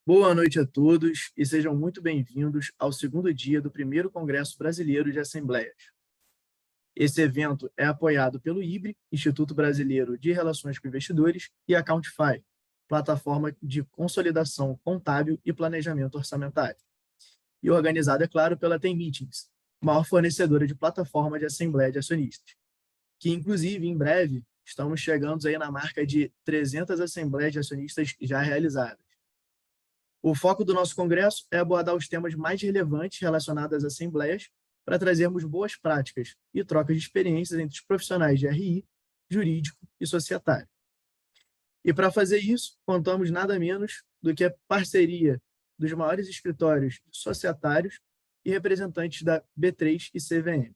Boa noite a todos e sejam muito bem-vindos ao segundo dia do primeiro Congresso Brasileiro de Assembleias. Esse evento é apoiado pelo IBRE, Instituto Brasileiro de Relações com Investidores, e a Countify, plataforma de consolidação contábil e planejamento orçamentário. E organizado, é claro, pela Tem Meetings, maior fornecedora de plataforma de assembleia de acionistas, que, inclusive, em breve, estamos chegando aí na marca de 300 assembleias de acionistas já realizadas. O foco do nosso congresso é abordar os temas mais relevantes relacionados às assembleias para trazermos boas práticas e trocas de experiências entre os profissionais de RI, jurídico e societário. E para fazer isso, contamos nada menos do que a parceria dos maiores escritórios societários e representantes da B3 e CVM.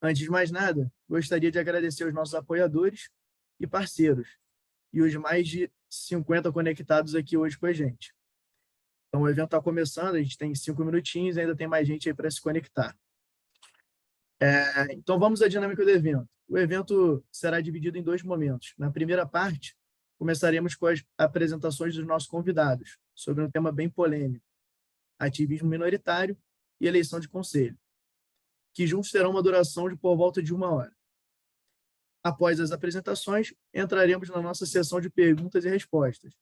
Antes de mais nada, gostaria de agradecer aos nossos apoiadores e parceiros e os mais de 50 conectados aqui hoje com a gente. Então, o evento está começando, a gente tem 5 minutinhos, ainda tem mais gente aí para se conectar. Então, vamos à dinâmica do evento. O evento será dividido em dois momentos. Na primeira parte, começaremos com as apresentações dos nossos convidados, sobre um tema bem polêmico, ativismo minoritário e eleição de conselho, que juntos terão uma duração de por volta de 1 hora. Após as apresentações, entraremos na nossa sessão de perguntas e respostas.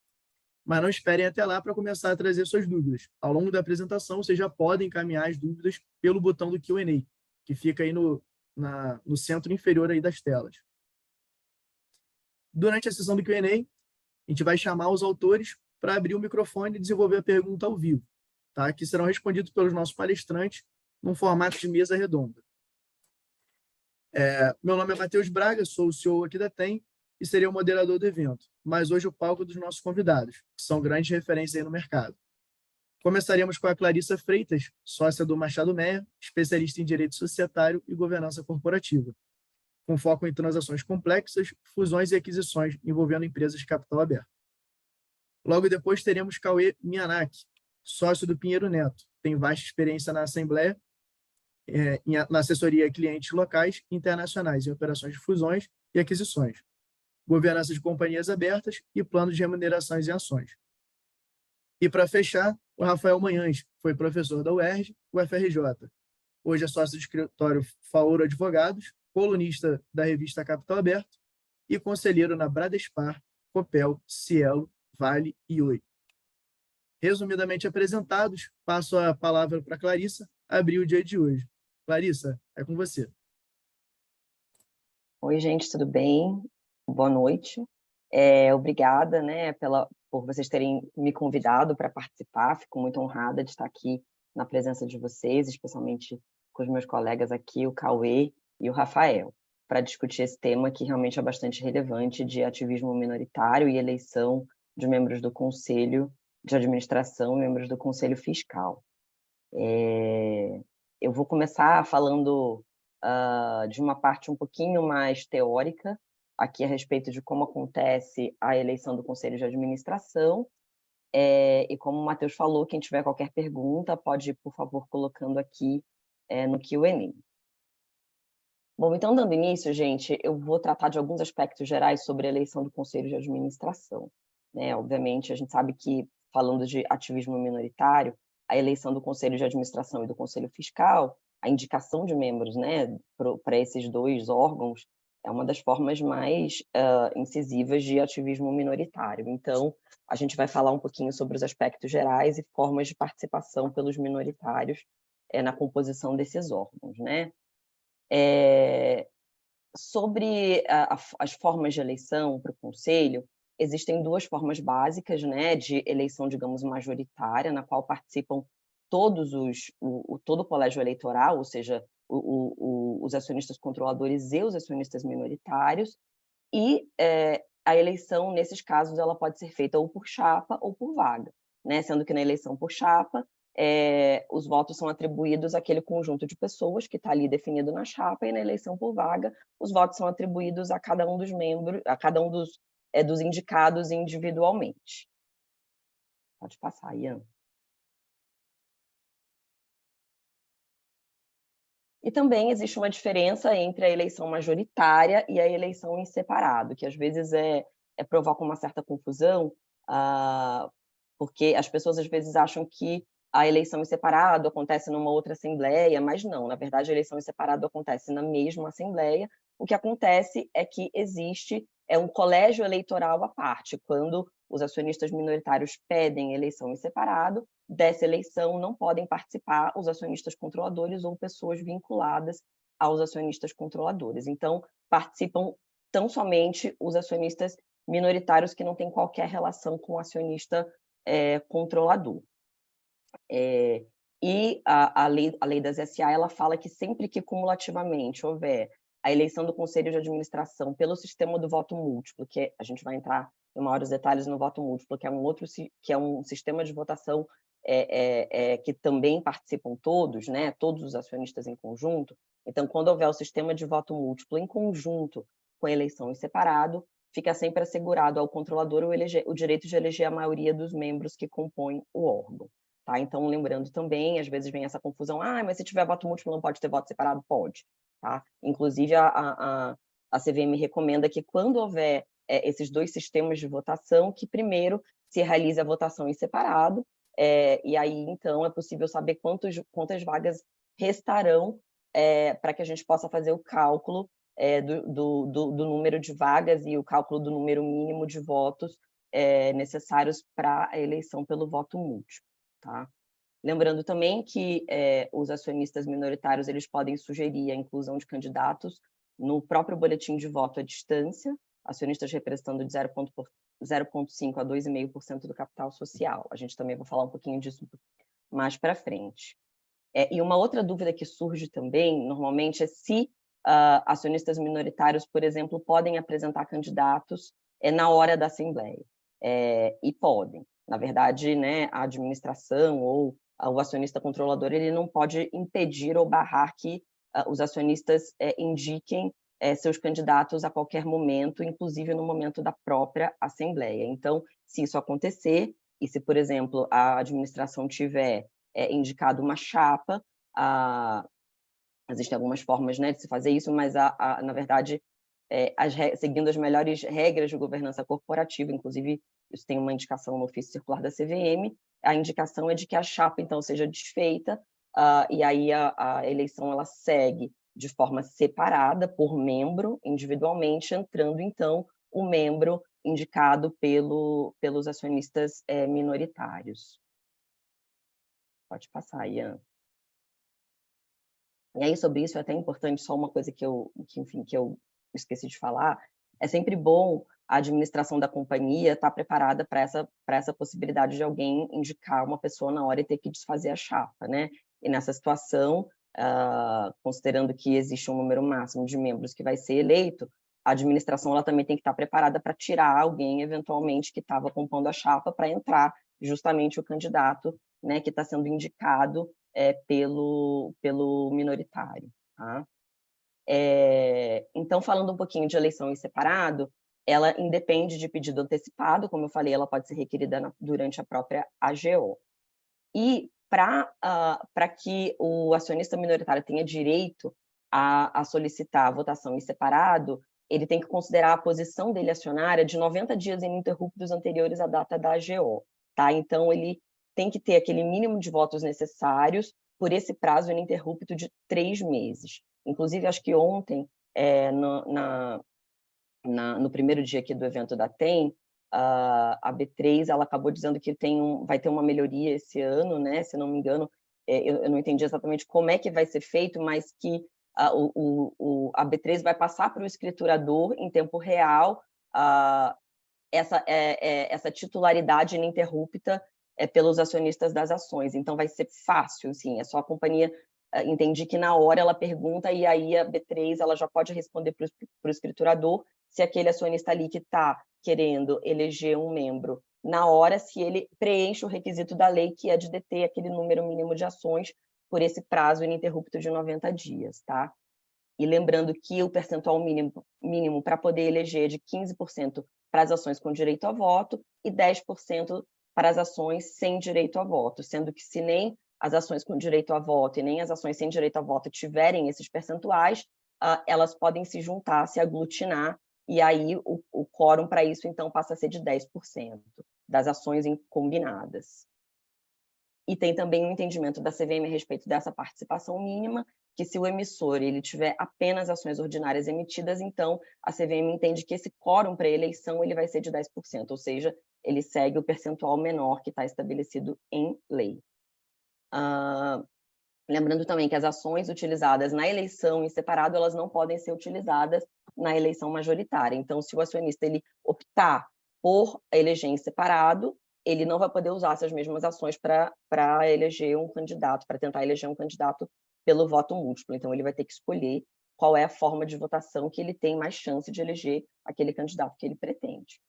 Mas não esperem até lá para começar a trazer suas dúvidas. Ao longo da apresentação, vocês já podem encaminhar as dúvidas pelo botão do Q&A, que fica aí no centro inferior aí das telas. Durante a sessão do Q&A, a gente vai chamar os autores para abrir o microfone e desenvolver a pergunta ao vivo, tá? Que serão respondidos pelos nossos palestrantes num formato de mesa redonda. Meu nome é Matheus Braga, sou o CEO aqui da TEM e serei o moderador do evento, mas hoje o palco é dos nossos convidados, que são grandes referências aí no mercado. Começaremos com a Clarissa Freitas, sócia do Machado Meyer, especialista em direito societário e governança corporativa, com foco em transações complexas, fusões e aquisições envolvendo empresas de capital aberto. Logo depois teremos Cauê Mianaki, sócio do Pinheiro Neto, tem vasta experiência na Assembleia, na assessoria a clientes locais e internacionais em operações de fusões e aquisições, governança de companhias abertas e plano de remunerações e ações. E para fechar, o Rafael Manhães foi professor da UERJ, UFRJ. Hoje é sócio do escritório Faoro Advogados, colunista da revista Capital Aberto e conselheiro na Bradespar, Copel, Cielo, Vale e Oi. Resumidamente apresentados, passo a palavra para Clarissa abrir o dia de hoje. Clarissa, é com você. Oi, gente, tudo bem? Boa noite. Obrigada, né, por vocês terem me convidado para participar. Fico muito honrada de estar aqui na presença de vocês, especialmente com os meus colegas aqui, o Cauê e o Rafael, para discutir esse tema que realmente é bastante relevante de ativismo minoritário e eleição de membros do Conselho de Administração e membros do Conselho Fiscal. Eu vou começar falando de uma parte um pouquinho mais teórica, aqui a respeito de como acontece a eleição do Conselho de Administração, e como o Matheus falou, quem tiver qualquer pergunta pode ir, por favor, colocando aqui no Q&A. Bom, então, dando início, gente, eu vou tratar de alguns aspectos gerais sobre a eleição do Conselho de Administração. Obviamente, a gente sabe que, falando de ativismo minoritário, a eleição do Conselho de Administração e do Conselho Fiscal, a indicação de membros, né, para esses dois órgãos, é uma das formas mais incisivas de ativismo minoritário. Então, a gente vai falar um pouquinho sobre os aspectos gerais e formas de participação pelos minoritários na composição desses órgãos, né? Sobre as formas de eleição para o Conselho, existem duas formas básicas, né, de eleição, digamos, majoritária, na qual participam todo o colégio eleitoral, ou seja, os acionistas controladores e os acionistas minoritários, e a eleição, nesses casos, ela pode ser feita ou por chapa ou por vaga, né, sendo que na eleição por chapa, os votos são atribuídos àquele conjunto de pessoas que está ali definido na chapa, e na eleição por vaga, os votos são atribuídos a cada um dos membros, a cada um dos indicados individualmente. Pode passar, Ian. E também existe uma diferença entre a eleição majoritária e a eleição em separado, que às vezes provoca uma certa confusão, porque as pessoas às vezes acham que a eleição em separado acontece numa outra assembleia, mas não, na verdade a eleição em separado acontece na mesma assembleia. O que acontece é que existe um colégio eleitoral à parte. Quando os acionistas minoritários pedem eleição em separado, dessa eleição não podem participar os acionistas controladores ou pessoas vinculadas aos acionistas controladores. Então, participam tão somente os acionistas minoritários que não têm qualquer relação com o acionista controlador. E a lei das SA, ela fala que sempre que cumulativamente houver a eleição do Conselho de Administração pelo sistema do voto múltiplo, que a gente vai entrar em maiores detalhes no voto múltiplo, que é um sistema de votação que também participam todos, né, todos os acionistas em conjunto. Então, quando houver o sistema de voto múltiplo em conjunto com a eleição em separado, fica sempre assegurado ao controlador o direito de eleger a maioria dos membros que compõem o órgão. Tá? Então, lembrando também, às vezes vem essa confusão, mas se tiver voto múltiplo não pode ter voto separado? Pode. Tá? Inclusive, a CVM recomenda que quando houver esses dois sistemas de votação, que primeiro se realize a votação em separado, e aí, então, é possível saber quantas vagas restarão para que a gente possa fazer o cálculo do número de vagas e o cálculo do número mínimo de votos necessários para a eleição pelo voto múltiplo. Tá? Lembrando também que os acionistas minoritários eles podem sugerir a inclusão de candidatos no próprio boletim de voto à distância, acionistas representando de 0,5% a 2,5% do capital social. A gente também vai falar um pouquinho disso mais para frente. E uma outra dúvida que surge também, normalmente, é se acionistas minoritários, por exemplo, podem apresentar candidatos na hora da Assembleia. E podem. Na verdade, né, a administração ou o acionista controlador ele não pode impedir ou barrar que os acionistas indiquem seus candidatos a qualquer momento, inclusive no momento da própria Assembleia. Então, se isso acontecer, e se, por exemplo, a administração tiver indicado uma chapa, existem algumas formas, né, de se fazer isso, mas, na verdade, seguindo as melhores regras de governança corporativa, inclusive isso tem uma indicação no ofício circular da CVM, a indicação é de que a chapa, então, seja desfeita, e aí a eleição ela segue de forma separada, por membro, individualmente, entrando, então, o membro indicado pelos acionistas minoritários. Pode passar, Ian. E aí, sobre isso, é até importante, só uma coisa que eu esqueci de falar, é sempre bom a administração da companhia estar preparada para essa possibilidade de alguém indicar uma pessoa na hora e ter que desfazer a chapa, né? E nessa situação, considerando que existe um número máximo de membros que vai ser eleito, a administração ela também tem que estar preparada para tirar alguém, eventualmente, que estava compondo a chapa para entrar justamente o candidato, né, que está sendo indicado pelo minoritário. Tá? Então, falando um pouquinho de eleição em separado, ela independe de pedido antecipado, como eu falei, ela pode ser requerida durante a própria AGO. E para que o acionista minoritário tenha direito a solicitar a votação em separado, ele tem que considerar a posição dele acionária de 90 dias ininterruptos anteriores à data da AGO. Tá? Então, ele tem que ter aquele mínimo de votos necessários por esse prazo ininterrupto de 3 meses. Inclusive, acho que ontem, no primeiro dia aqui do evento da TEM, a B3 ela acabou dizendo que vai ter uma melhoria esse ano, né? Se não me engano, eu não entendi exatamente como é que vai ser feito, mas que a B3 vai passar para o escriturador em tempo real essa titularidade ininterrupta pelos acionistas das ações. Então, vai ser fácil, assim, é só a companhia entender que na hora ela pergunta e aí a B3 ela já pode responder para o escriturador se aquele acionista ali que está querendo eleger um membro na hora, se ele preenche o requisito da lei, que é de deter aquele número mínimo de ações por esse prazo ininterrupto de 90 dias, tá? E lembrando que o percentual mínimo para poder eleger é de 15% para as ações com direito a voto e 10% para as ações sem direito a voto, sendo que se nem as ações com direito a voto e nem as ações sem direito a voto tiverem esses percentuais, elas podem se juntar, se aglutinar, e aí o quórum para isso, então, passa a ser de 10%. das ações combinadas. E tem também um entendimento da CVM a respeito dessa participação mínima, que se o emissor ele tiver apenas ações ordinárias emitidas, então a CVM entende que esse quórum para a eleição ele vai ser de 10%, ou seja, ele segue o percentual menor que está estabelecido em lei. Lembrando também que as ações utilizadas na eleição em separado, elas não podem ser utilizadas na eleição majoritária. Então, se o acionista ele optar por eleger em separado, ele não vai poder usar essas mesmas ações para eleger um candidato, para tentar eleger um candidato pelo voto múltiplo. Então, ele vai ter que escolher qual é a forma de votação que ele tem mais chance de eleger aquele candidato que ele pretende.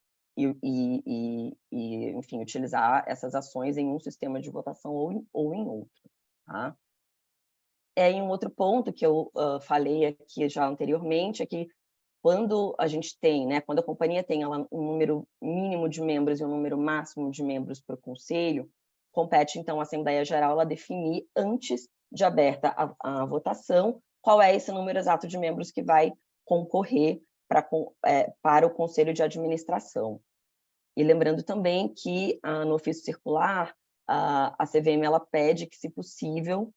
Enfim, utilizar essas ações em um sistema de votação ou em outro. Tá? Em um outro ponto que eu falei aqui já anteriormente, é que quando a gente tem, né, quando a companhia tem ela, um número mínimo de membros e um número máximo de membros para o conselho, compete, então, à Assembleia Geral ela definir, antes de aberta a votação, qual é esse número exato de membros que vai concorrer para o Conselho de Administração. E lembrando também que, no ofício circular, a CVM ela pede que, se possível,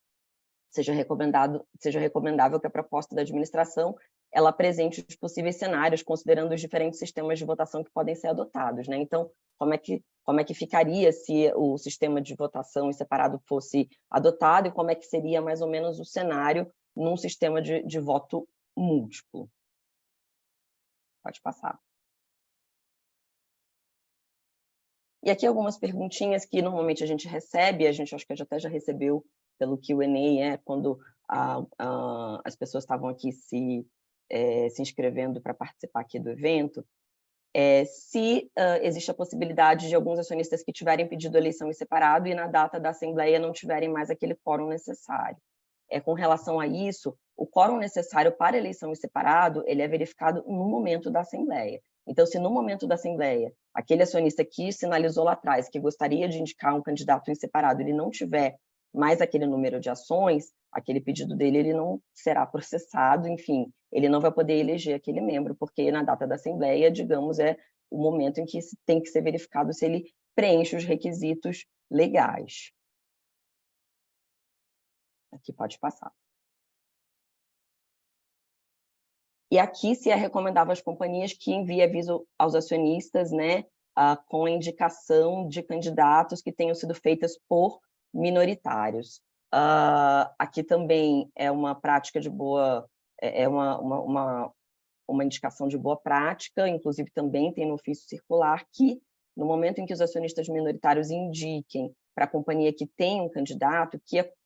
seja recomendável que a proposta da administração ela apresente os possíveis cenários, considerando os diferentes sistemas de votação que podem ser adotados, né? Então, como é que ficaria se o sistema de votação em separado fosse adotado e como é que seria mais ou menos o cenário num sistema de voto múltiplo? Pode passar. E aqui algumas perguntinhas que normalmente a gente recebe, a gente acho que até já recebeu pelo Q&A, quando as pessoas estavam aqui se inscrevendo para participar aqui do evento, se existe a possibilidade de alguns acionistas que tiverem pedido eleição em separado e na data da Assembleia não tiverem mais aquele quórum necessário. Com relação a isso, o quórum necessário para eleição em separado, ele é verificado no momento da Assembleia. Então, se no momento da Assembleia, aquele acionista que sinalizou lá atrás que gostaria de indicar um candidato em separado, ele não tiver mais aquele número de ações, aquele pedido dele ele não será processado, enfim, ele não vai poder eleger aquele membro, porque na data da Assembleia, digamos, é o momento em que tem que ser verificado se ele preenche os requisitos legais. Aqui pode passar. E aqui se é recomendável às companhias que enviem aviso aos acionistas, né, com a indicação de candidatos que tenham sido feitas por minoritários. Aqui também é uma prática de boa, uma indicação de boa prática, inclusive também tem no ofício circular que, no momento em que os acionistas minoritários indiquem para a companhia que tem um candidato,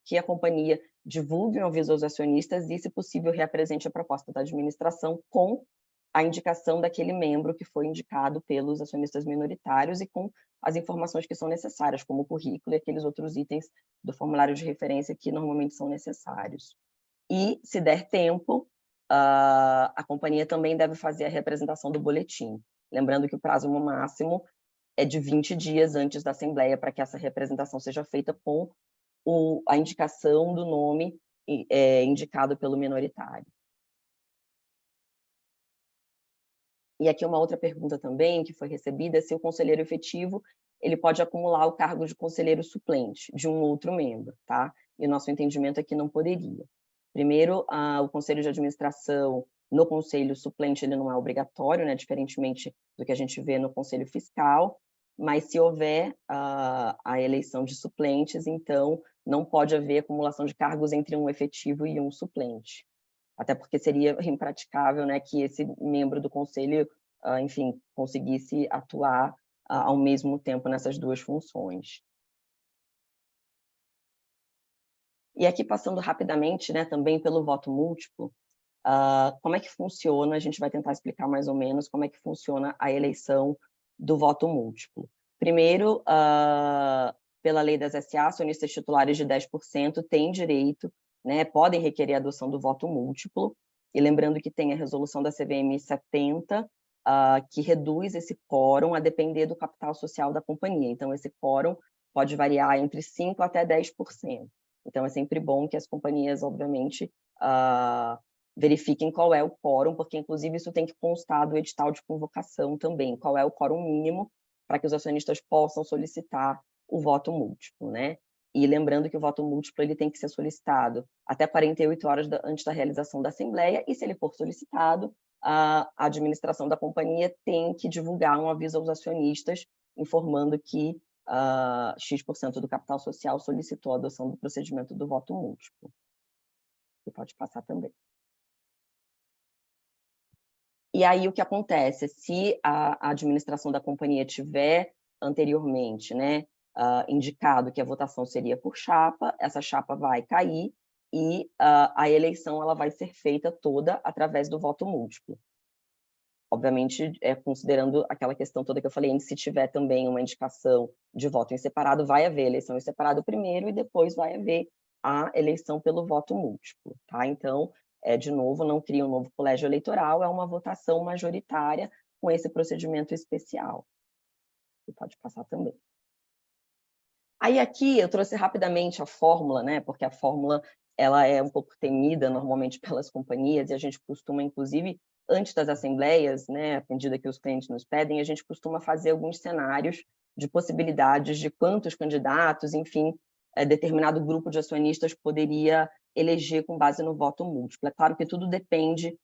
que a companhia divulgue um aviso aos acionistas e, se possível, reapresente a proposta da administração com a indicação daquele membro que foi indicado pelos acionistas minoritários e com as informações que são necessárias, como o currículo e aqueles outros itens do formulário de referência que normalmente são necessários. E, se der tempo, a companhia também deve fazer a reapresentação do boletim. Lembrando que o prazo máximo é de 20 dias antes da Assembleia para que essa representação seja feita com a indicação do nome indicado pelo minoritário. E aqui uma outra pergunta também que foi recebida, se o conselheiro efetivo ele pode acumular o cargo de conselheiro suplente de um outro membro, tá? E o nosso entendimento é que não poderia. Primeiro, o conselho de administração, no conselho suplente, ele não é obrigatório, né? Diferentemente do que a gente vê no conselho fiscal, mas se houver a eleição de suplentes, então não pode haver acumulação de cargos entre um efetivo e um suplente. Até porque seria impraticável, né, que esse membro do conselho, enfim, conseguisse atuar ao mesmo tempo nessas duas funções. E aqui, passando rapidamente, né, também pelo voto múltiplo, como é que funciona, a gente vai tentar explicar mais ou menos como é que funciona a eleição do voto múltiplo. Primeiro, pela lei das SA, acionistas titulares de 10% têm direito, né, podem requerer a adoção do voto múltiplo, e lembrando que tem a resolução da CVM 70, que reduz esse quórum a depender do capital social da companhia. Então, esse quórum pode variar entre 5% até 10%. Então, é sempre bom que as companhias, obviamente, verifiquem qual é o quórum, porque, inclusive, isso tem que constar do edital de convocação também, qual é o quórum mínimo para que os acionistas possam solicitar o voto múltiplo, né? E lembrando que o voto múltiplo ele tem que ser solicitado até 48 horas antes da realização da assembleia, e se ele for solicitado, a administração da companhia tem que divulgar um aviso aos acionistas informando que X% do capital social solicitou a adoção do procedimento do voto múltiplo. Você pode passar também. E aí o que acontece? Se a administração da companhia tiver anteriormente, né, indicado que a votação seria por chapa, essa chapa vai cair e a eleição ela vai ser feita toda através do voto múltiplo. Obviamente, considerando aquela questão toda que eu falei, se tiver também uma indicação de voto em separado, vai haver eleição em separado primeiro e depois vai haver a eleição pelo voto múltiplo, tá? Então, de novo, não cria um novo colégio eleitoral, é uma votação majoritária com esse procedimento especial. Você pode passar também. Aí aqui eu trouxe rapidamente a fórmula, né? Porque a fórmula ela é um pouco temida normalmente pelas companhias e a gente costuma, inclusive, antes das assembleias, né, à medida que os clientes nos pedem, a gente costuma fazer alguns cenários de possibilidades de quantos candidatos, enfim, determinado grupo de acionistas poderia eleger com base no voto múltiplo. É claro que tudo depende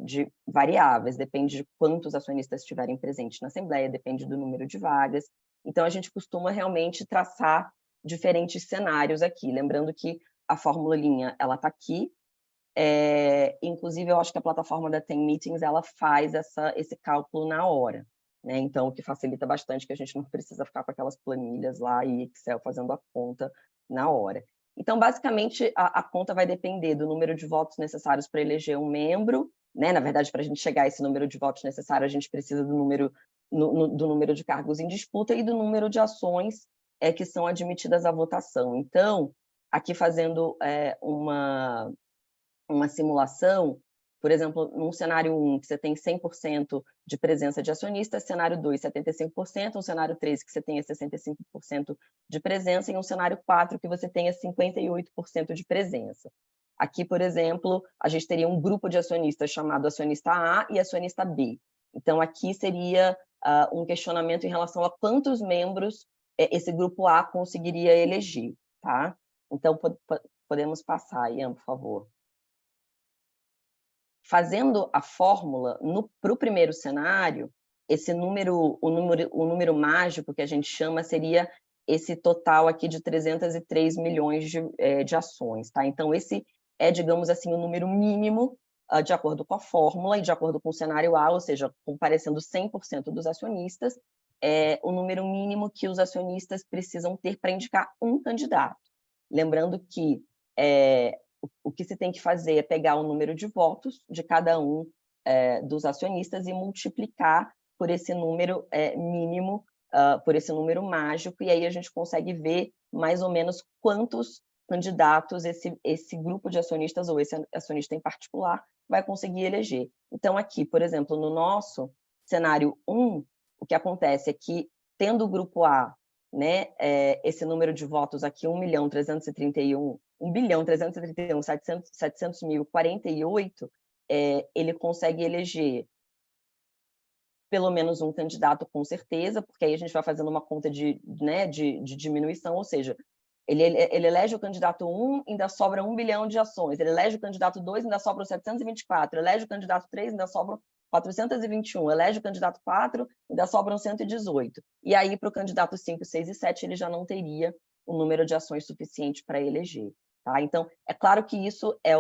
de variáveis, depende de quantos acionistas estiverem presentes na assembleia, depende do número de vagas. Então, a gente costuma realmente traçar diferentes cenários aqui. Lembrando que a fórmula-linha ela está aqui. Inclusive, eu acho que a plataforma da Tem Meetings ela faz esse cálculo na hora, né? Então, o que facilita bastante, que a gente não precisa ficar com aquelas planilhas lá e Excel fazendo a conta na hora. Então, basicamente, a conta vai depender do número de votos necessários para eleger um membro, né? Na verdade, para a gente chegar a esse número de votos necessário, a gente precisa do número de cargos em disputa e do número de ações que são admitidas à votação. Então, aqui fazendo uma simulação, por exemplo, num cenário 1, que você tem 100% de presença de acionistas, cenário 2, 75%, um cenário 3, que você tenha 65% de presença, e um cenário 4, que você tenha 58% de presença. Aqui, por exemplo, a gente teria um grupo de acionistas chamado acionista A e acionista B. Então, aqui seria um questionamento em relação a quantos membros esse grupo A conseguiria eleger, tá? Então, podemos passar, Ian, por favor. Fazendo a fórmula para o primeiro cenário, o número mágico que a gente chama seria esse total aqui de 303 milhões de ações, tá? Então, esse é, digamos assim, o número mínimo de acordo com a fórmula e de acordo com o cenário A, ou seja, comparecendo 100% dos acionistas, o número mínimo que os acionistas precisam ter para indicar um candidato. Lembrando que o que se tem que fazer é pegar o número de votos de cada um dos acionistas e multiplicar por esse número mínimo, por esse número mágico, e aí a gente consegue ver mais ou menos quantos candidatos esse grupo de acionistas, ou esse acionista em particular, vai conseguir eleger. Então, aqui, por exemplo, no nosso cenário 1, o que acontece é que, tendo o grupo A, né, esse número de votos aqui, 1.331.700.000.48, ele consegue eleger pelo menos um candidato com certeza, porque aí a gente vai fazendo uma conta de diminuição, ou seja, ele elege o candidato 1, ainda sobra 1 bilhão de ações, ele elege o candidato 2, ainda sobram 724, elege o candidato 3, ainda sobram 421, elege o candidato 4, ainda sobram 118. E aí, para o candidato 5, 6 e 7, ele já não teria o número de ações suficiente para eleger. Tá? Então, é claro que isso é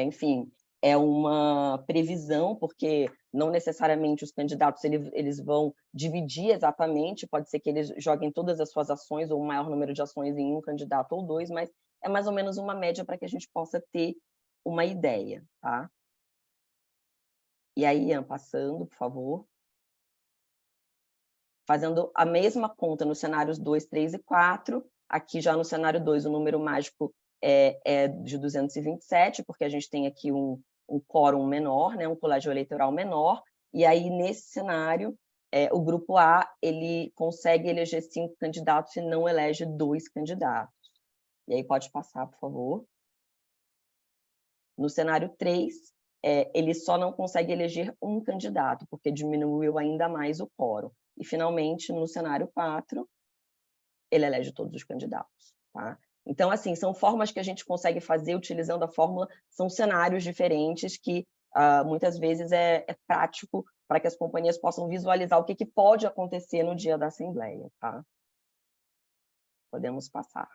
enfim, é uma previsão, porque não necessariamente os candidatos eles vão dividir exatamente, pode ser que eles joguem todas as suas ações ou o maior número de ações em um candidato ou dois, mas é mais ou menos uma média para que a gente possa ter uma ideia, tá? E aí, Ian, passando, por favor. Fazendo a mesma conta nos cenários 2, 3 e 4, aqui já no cenário 2 o número mágico é de 227, porque a gente tem aqui um quórum menor, né, um colégio eleitoral menor, e aí nesse cenário o grupo A ele consegue eleger 5 candidatos e não elege 2 candidatos. E aí pode passar, por favor. No cenário 3, ele só não consegue eleger um candidato, porque diminuiu ainda mais o quórum. E, finalmente, no cenário 4, ele elege todos os candidatos. Tá? Então, assim, são formas que a gente consegue fazer utilizando a fórmula, são cenários diferentes que muitas vezes é prático para que as companhias possam visualizar o que pode acontecer no dia da Assembleia. Tá? Podemos passar.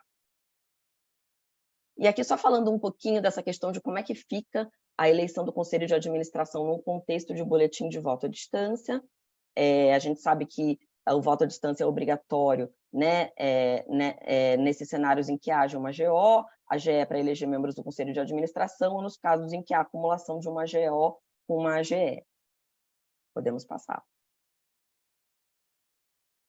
E aqui só falando um pouquinho dessa questão de como é que fica a eleição do Conselho de Administração no contexto de boletim de voto à distância. A gente sabe que o voto à distância é obrigatório, né, nesses cenários em que haja uma GO, a GE é para eleger membros do Conselho de Administração, ou nos casos em que há acumulação de uma GO com uma AGE. Podemos passar.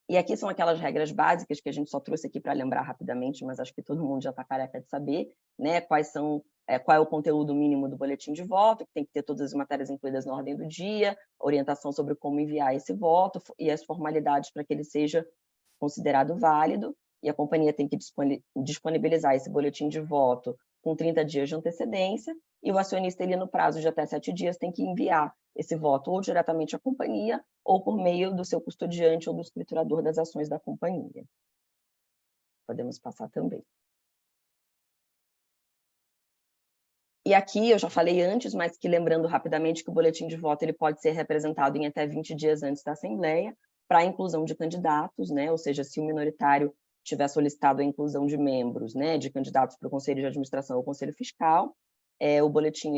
E aqui são aquelas regras básicas que a gente só trouxe aqui para lembrar rapidamente, mas acho que todo mundo já está careca de saber, né? Qual é o conteúdo mínimo do boletim de voto, que tem que ter todas as matérias incluídas na ordem do dia, orientação sobre como enviar esse voto e as formalidades para que ele seja considerado válido, e a companhia tem que disponibilizar esse boletim de voto com 30 dias de antecedência, e o acionista, ele, no prazo de até 7 dias, tem que enviar esse voto ou diretamente à companhia ou por meio do seu custodiante ou do escriturador das ações da companhia. Podemos passar também. E aqui eu já falei antes, mas que lembrando rapidamente que o boletim de voto ele pode ser representado em até 20 dias antes da Assembleia para a inclusão de candidatos, né? Ou seja, se o minoritário tiver solicitado a inclusão de membros, né, de candidatos para o Conselho de Administração ou Conselho Fiscal, o boletim,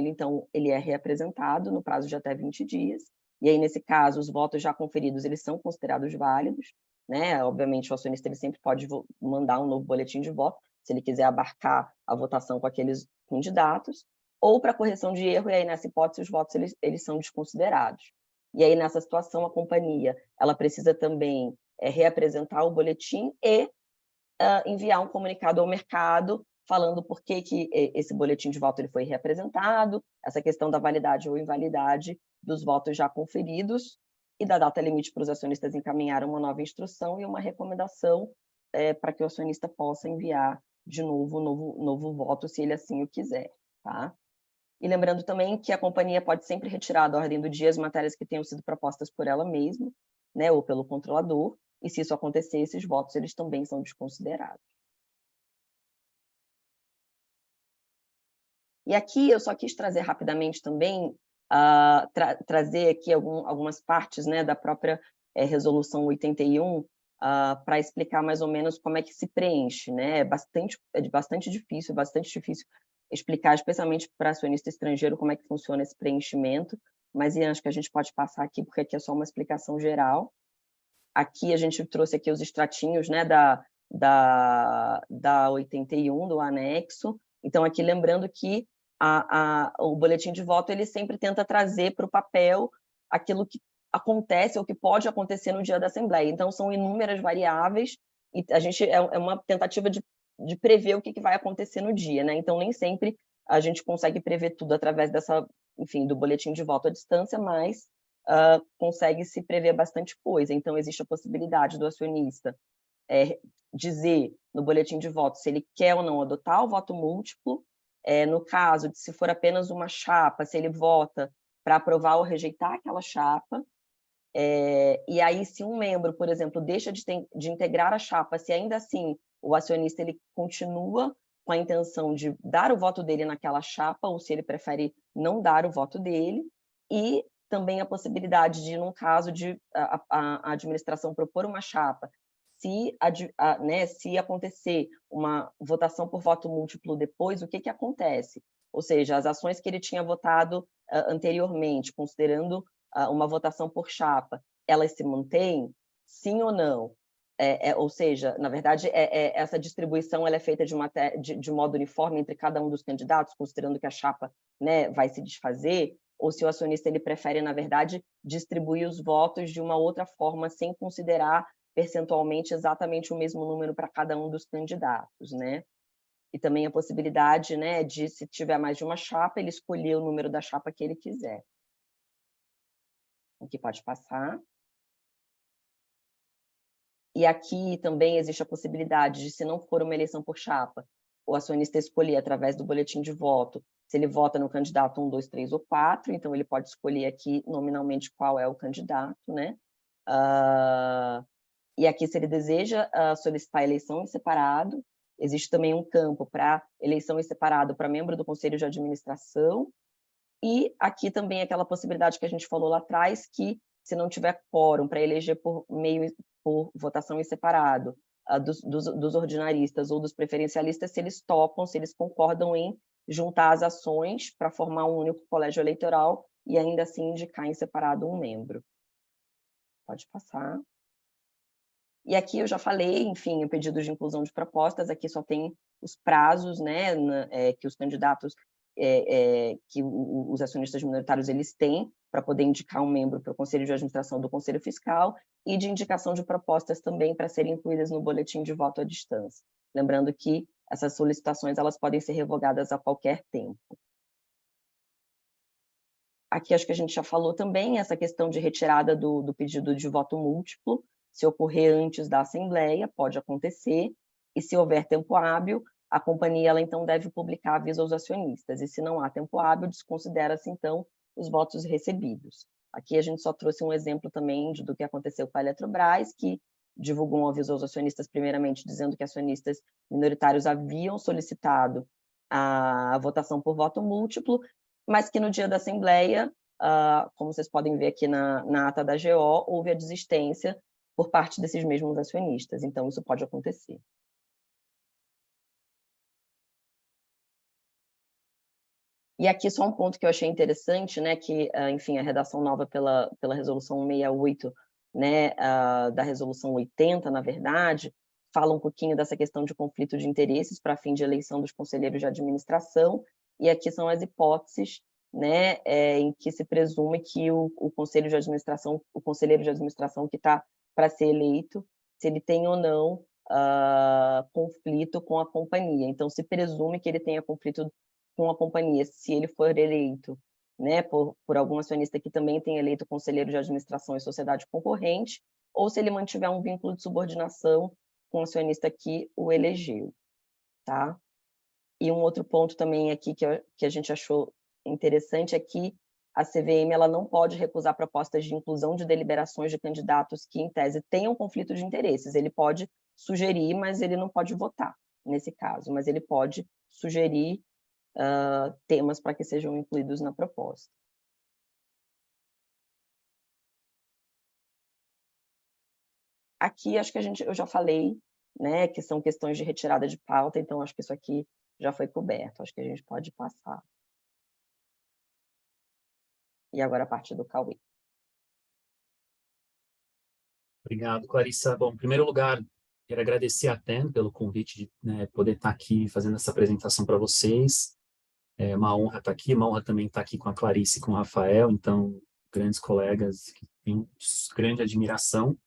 ele é reapresentado no prazo de até 20 dias, e aí, nesse caso, os votos já conferidos, eles são considerados válidos, né? Obviamente, o acionista ele sempre pode mandar um novo boletim de voto, se ele quiser abarcar a votação com aqueles candidatos, ou para correção de erro, e aí, nessa hipótese, os votos eles são desconsiderados. E aí, nessa situação, a companhia ela precisa também reapresentar o boletim e enviar um comunicado ao mercado falando por que esse boletim de voto ele foi reapresentado, essa questão da validade ou invalidade dos votos já conferidos e da data limite para os acionistas encaminhar uma nova instrução e uma recomendação para que o acionista possa enviar de novo novo voto, se ele assim o quiser. Tá? E lembrando também que a companhia pode sempre retirar da ordem do dia as matérias que tenham sido propostas por ela mesma, né, ou pelo controlador, e se isso acontecer, esses votos eles também são desconsiderados. E aqui eu só quis trazer rapidamente também, trazer aqui algumas partes, né, da própria resolução 81, para explicar mais ou menos como é que se preenche, né? É bastante difícil explicar, especialmente para acionista estrangeiro, como é que funciona esse preenchimento, mas Ian, acho que a gente pode passar aqui, porque aqui é só uma explicação geral. Aqui a gente trouxe aqui os extratinhos, né, da 81, do anexo. Então, aqui lembrando que o boletim de voto ele sempre tenta trazer para o papel aquilo que acontece ou que pode acontecer no dia da Assembleia. Então, são inúmeras variáveis e a gente é uma tentativa de prever o que vai acontecer no dia, né? Então, nem sempre a gente consegue prever tudo através do boletim de voto à distância, mas consegue se prever bastante coisa. Então, existe a possibilidade do acionista dizer no boletim de voto se ele quer ou não adotar o voto múltiplo, no caso de se for apenas uma chapa, se ele vota para aprovar ou rejeitar aquela chapa, e aí se um membro, por exemplo, deixa de integrar a chapa, se ainda assim o acionista ele continua com a intenção de dar o voto dele naquela chapa, ou se ele prefere não dar o voto dele, e também a possibilidade de, num caso de a administração propor uma chapa, se acontecer uma votação por voto múltiplo depois, o que acontece? Ou seja, as ações que ele tinha votado anteriormente, considerando uma votação por chapa, elas se mantêm? Sim ou não? Ou seja, na verdade, essa distribuição ela é feita de modo uniforme entre cada um dos candidatos, considerando que a chapa, né, vai se desfazer, ou se o acionista ele prefere, na verdade, distribuir os votos de uma outra forma, sem considerar percentualmente exatamente o mesmo número para cada um dos candidatos, né? E também a possibilidade, né, de, se tiver mais de uma chapa, ele escolher o número da chapa que ele quiser. Aqui pode passar. E aqui também existe a possibilidade de, se não for uma eleição por chapa, o acionista escolher através do boletim de voto se ele vota no candidato 1, 2, 3 ou 4, então ele pode escolher aqui nominalmente qual é o candidato, né? E aqui, se ele deseja solicitar eleição em separado, existe também um campo para eleição em separado para membro do Conselho de Administração, e aqui também aquela possibilidade que a gente falou lá atrás, que se não tiver quórum para eleger por votação em separado dos ordinaristas ou dos preferencialistas, se eles topam, se eles concordam em juntar as ações para formar um único colégio eleitoral e ainda assim indicar em separado um membro. Pode passar. E aqui eu já falei, enfim, o pedido de inclusão de propostas, aqui só tem os prazos, né, que os candidatos, que os acionistas minoritários eles têm para poder indicar um membro para o Conselho de Administração do Conselho Fiscal e de indicação de propostas também para serem incluídas no boletim de voto à distância. Lembrando que essas solicitações elas podem ser revogadas a qualquer tempo. Aqui acho que a gente já falou também essa questão de retirada do pedido de voto múltiplo. Se ocorrer antes da Assembleia, pode acontecer, e se houver tempo hábil, a companhia ela, então deve publicar aviso aos acionistas, e se não há tempo hábil, desconsidera-se então os votos recebidos. Aqui a gente só trouxe um exemplo também do que aconteceu com a Eletrobras, que divulgou um aviso aos acionistas, primeiramente dizendo que acionistas minoritários haviam solicitado a votação por voto múltiplo, mas que no dia da Assembleia, como vocês podem ver aqui na ata da GO, houve a desistência por parte desses mesmos acionistas. Então, isso pode acontecer. E aqui só um ponto que eu achei interessante, né, que, enfim, a redação nova pela resolução 168, né, da resolução 80, na verdade, fala um pouquinho dessa questão de conflito de interesses para fim de eleição dos conselheiros de administração, e aqui são as hipóteses, né, em que se presume que o conselho de administração, o conselheiro de administração que está para ser eleito, se ele tem ou não conflito com a companhia. Então, se presume que ele tenha conflito com a companhia, se ele for eleito, né, por algum acionista que também tenha eleito conselheiro de administração e sociedade concorrente, ou se ele mantiver um vínculo de subordinação com o acionista que o elegeu, tá? E um outro ponto também aqui que a gente achou interessante é que a CVM ela não pode recusar propostas de inclusão de deliberações de candidatos que, em tese, tenham conflito de interesses. Ele pode sugerir, mas ele não pode votar, nesse caso. Mas ele pode sugerir temas para que sejam incluídos na proposta. Aqui, acho que eu já falei, né, que são questões de retirada de pauta, então acho que isso aqui já foi coberto. Acho que a gente pode passar. E agora a parte do Cauê. Obrigado, Clarissa. Bom, em primeiro lugar, quero agradecer a TEM pelo convite de poder estar aqui fazendo essa apresentação para vocês. É uma honra estar aqui, uma honra também estar aqui com a Clarice e com o Rafael, então, grandes colegas que tenho grande admiração.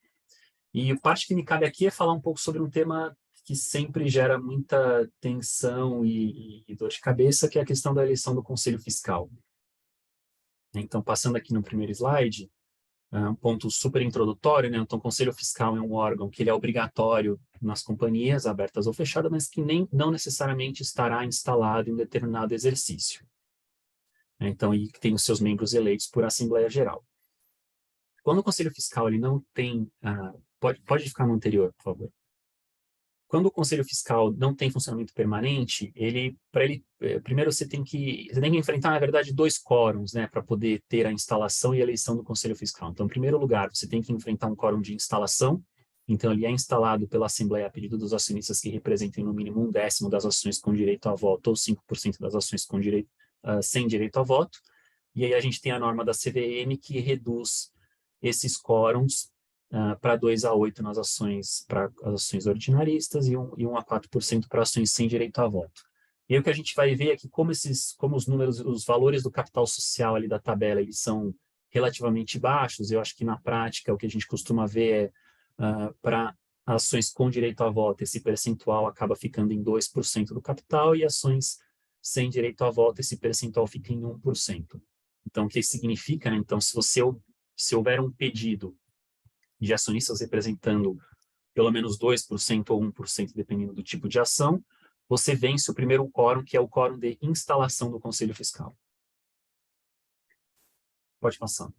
E a parte que me cabe aqui é falar um pouco sobre um tema que sempre gera muita tensão e dor de cabeça, que é a questão da eleição do Conselho Fiscal. Então, passando aqui no primeiro slide, um ponto super introdutório, né? Então, o Conselho Fiscal é um órgão que ele é obrigatório nas companhias, abertas ou fechadas, mas que não necessariamente estará instalado em determinado exercício. Então, e tem os seus membros eleitos por Assembleia Geral. Quando o Conselho Fiscal ele não tem... pode ficar no anterior, por favor. Quando o Conselho Fiscal não tem funcionamento permanente, primeiro você tem que enfrentar, na verdade, 2 quórums, né, para poder ter a instalação e a eleição do Conselho Fiscal. Então, em primeiro lugar, você tem que enfrentar um quórum de instalação. Então, ele é instalado pela Assembleia a pedido dos acionistas que representem no mínimo 1/10 das ações com direito a voto ou 5% das ações sem direito a voto. E aí a gente tem a norma da CVM que reduz esses quórums para 2/8 nas ações, para as ações ordinaristas e 1/4% para ações sem direito a voto. E aí o que a gente vai ver é que como os números, os valores do capital social ali da tabela, eles são relativamente baixos, eu acho que na prática o que a gente costuma ver é para ações com direito a voto, esse percentual acaba ficando em 2% do capital e ações sem direito a voto, esse percentual fica em 1%. Então, o que isso significa, né? Então, se houver um pedido de acionistas representando pelo menos 2% ou 1%, dependendo do tipo de ação, você vence o primeiro quórum, que é o quórum de instalação do Conselho Fiscal. Pode passar.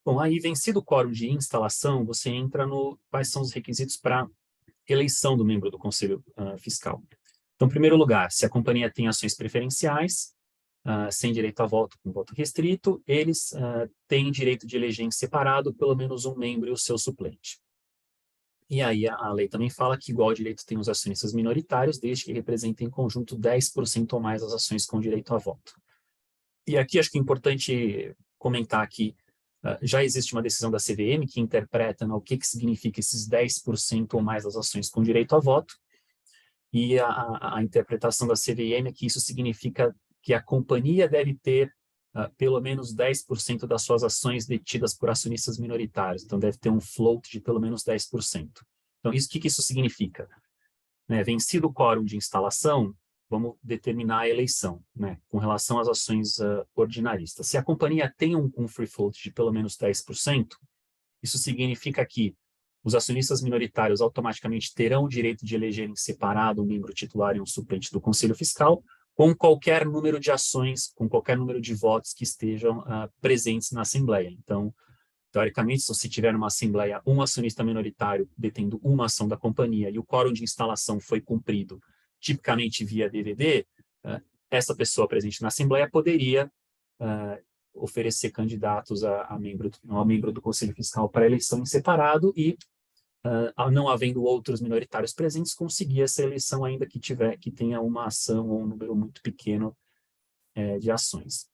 Bom, aí, vencido o quórum de instalação, você entra no quais são os requisitos para eleição do membro do Conselho Fiscal. Então, em primeiro lugar, se a companhia tem ações preferenciais, sem direito a voto, com voto restrito, eles têm direito de eleger em separado pelo menos um membro e o seu suplente. E aí a lei também fala que igual direito tem os acionistas minoritários, desde que representem em conjunto 10% ou mais das ações com direito a voto. E aqui acho que é importante comentar que já existe uma decisão da CVM que interpreta o que significa esses 10% ou mais das ações com direito a voto, e a interpretação da CVM é que isso significa que a companhia deve ter pelo menos 10% das suas ações detidas por acionistas minoritários, então deve ter um float de pelo menos 10%. Então, o que isso significa? Vencido o quórum de instalação, vamos determinar a eleição, com relação às ações ordinaristas. Se a companhia tem um free float de pelo menos 10%, isso significa que os acionistas minoritários automaticamente terão o direito de eleger em separado um membro titular e um suplente do Conselho Fiscal, com qualquer número de ações, com qualquer número de votos que estejam presentes na Assembleia. Então, teoricamente, se você tiver numa Assembleia um acionista minoritário detendo uma ação da companhia e o quórum de instalação foi cumprido, tipicamente via DVD, essa pessoa presente na Assembleia poderia oferecer candidatos ao membro do Conselho Fiscal para eleição em separado e, não havendo outros minoritários presentes, conseguir essa eleição ainda que tenha uma ação ou um número muito pequeno de ações.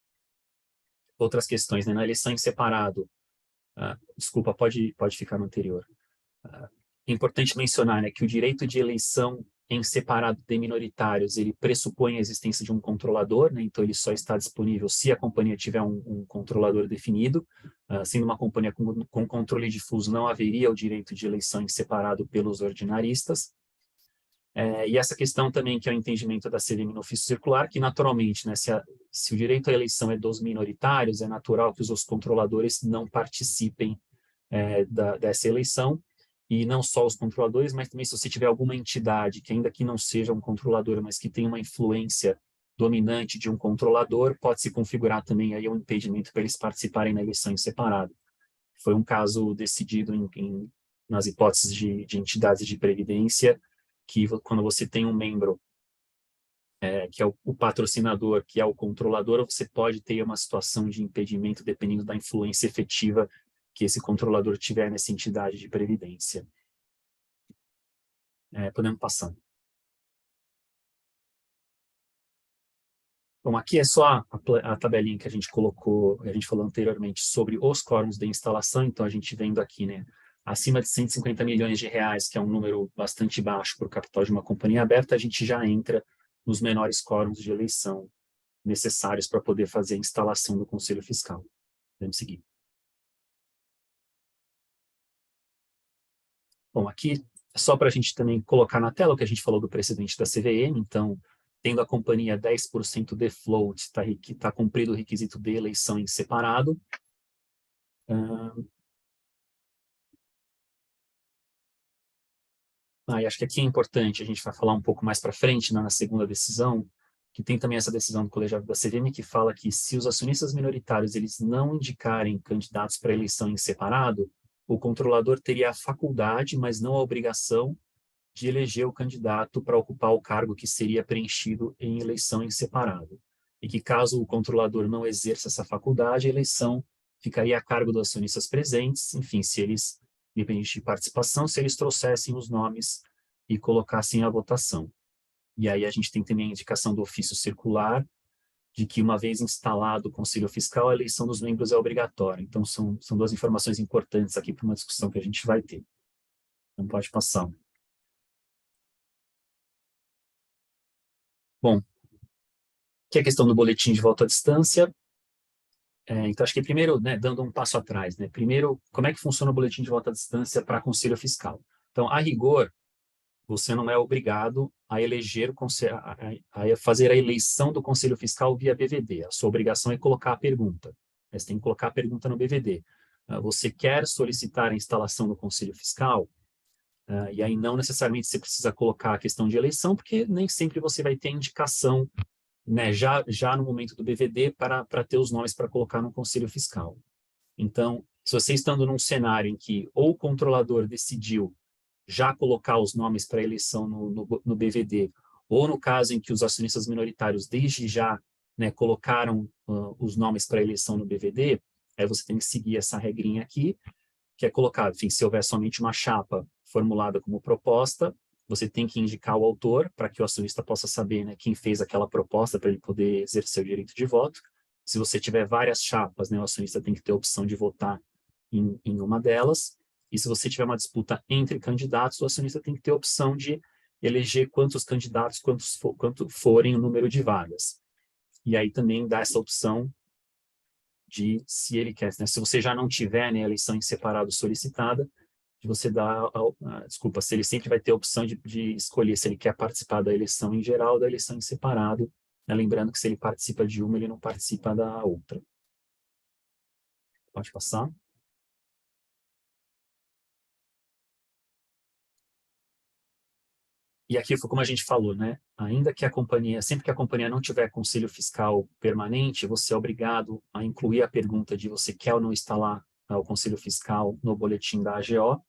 Outras questões, na eleição em separado, desculpa, pode ficar no anterior. É importante mencionar que o direito de eleição em separado de minoritários, ele pressupõe a existência de um controlador, então ele só está disponível se a companhia tiver um controlador definido. Sendo uma companhia com controle difuso, não haveria o direito de eleição em separado pelos ordinaristas. E essa questão também, que é o entendimento da CVM no ofício circular, que naturalmente, se o direito à eleição é dos minoritários, é natural que os controladores não participem dessa eleição, e não só os controladores, mas também se você tiver alguma entidade que ainda que não seja um controlador, mas que tenha uma influência dominante de um controlador, pode se configurar também aí um impedimento para eles participarem na eleição em separado. Foi um caso decidido nas hipóteses de entidades de previdência, que quando você tem um membro que é o patrocinador, que é o controlador, você pode ter uma situação de impedimento dependendo da influência efetiva que esse controlador tiver nessa entidade de previdência. Podemos passar. Bom, aqui é só a tabelinha que a gente colocou, a gente falou anteriormente sobre os quórums de instalação, então a gente vendo aqui, acima de 150 milhões de reais, que é um número bastante baixo para o capital de uma companhia aberta, a gente já entra nos menores quórums de eleição necessários para poder fazer a instalação do Conselho Fiscal. Vamos seguir. Bom, aqui é só para a gente também colocar na tela o que a gente falou do precedente da CVM, então, tendo a companhia 10% de float, está cumprido o requisito de eleição em separado. E acho que aqui é importante, a gente vai falar um pouco mais para frente, na segunda decisão, que tem também essa decisão do colegiado da CVM, que fala que se os acionistas minoritários eles não indicarem candidatos para eleição em separado, o controlador teria a faculdade, mas não a obrigação, de eleger o candidato para ocupar o cargo que seria preenchido em eleição em separado. E que caso o controlador não exerça essa faculdade, a eleição ficaria a cargo dos acionistas presentes, enfim, se eles, independente de participação, se eles trouxessem os nomes e colocassem a votação. E aí a gente tem também a indicação do ofício circular, de que uma vez instalado o Conselho Fiscal, a eleição dos membros é obrigatória. Então, são duas informações importantes aqui para uma discussão que a gente vai ter. Então, pode passar. Bom, que é a questão do boletim de voto à distância. Então, acho que primeiro, dando um passo atrás, primeiro, como é que funciona o boletim de voto à distância para Conselho Fiscal? Então, a rigor, você não é obrigado a eleger, a fazer a eleição do Conselho Fiscal via BVD. A sua obrigação é colocar a pergunta. Você tem que colocar a pergunta no BVD. Você quer solicitar a instalação do Conselho Fiscal? E aí não necessariamente você precisa colocar a questão de eleição, porque nem sempre você vai ter indicação, né, já no momento do BVD para ter os nomes para colocar no Conselho Fiscal. Então, se você estando num cenário em que ou o controlador decidiu já colocar os nomes para eleição no BVD, ou no caso em que os acionistas minoritários desde já, né, colocaram os nomes para eleição no BVD, aí você tem que seguir essa regrinha aqui, que é colocar, enfim, se houver somente uma chapa formulada como proposta, você tem que indicar o autor para que o acionista possa saber, né, quem fez aquela proposta para ele poder exercer o direito de voto. Se você tiver várias chapas, né, o acionista tem que ter a opção de votar em uma delas. E se você tiver uma disputa entre candidatos, o acionista tem que ter a opção de eleger quantos candidatos, quanto forem o número de vagas. E aí também dá essa opção de, se ele quer, né, se você já não tiver, né, a eleição em separado solicitada, de você dar, desculpa, se ele sempre vai ter a opção de escolher se ele quer participar da eleição em geral ou da eleição em separado, né, lembrando que se ele participa de uma, ele não participa da outra. Pode passar. E aqui foi como a gente falou, né? Ainda que a companhia, sempre que a companhia não tiver conselho fiscal permanente, você é obrigado a incluir a pergunta de você quer ou não instalar o conselho fiscal no boletim da AGO.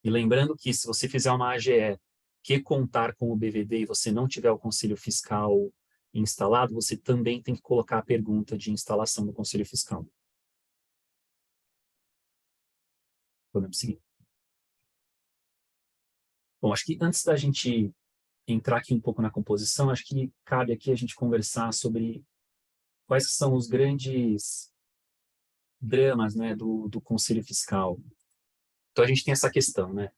E lembrando que se você fizer uma AGE que contar com o BVD e você não tiver o conselho fiscal instalado, você também tem que colocar a pergunta de instalação do conselho fiscal. Podemos seguir. Bom, acho que antes da gente entrar aqui um pouco na composição, acho que cabe aqui a gente conversar sobre quais são os grandes dramas, né, do Conselho Fiscal. Então, a gente tem essa questão, né?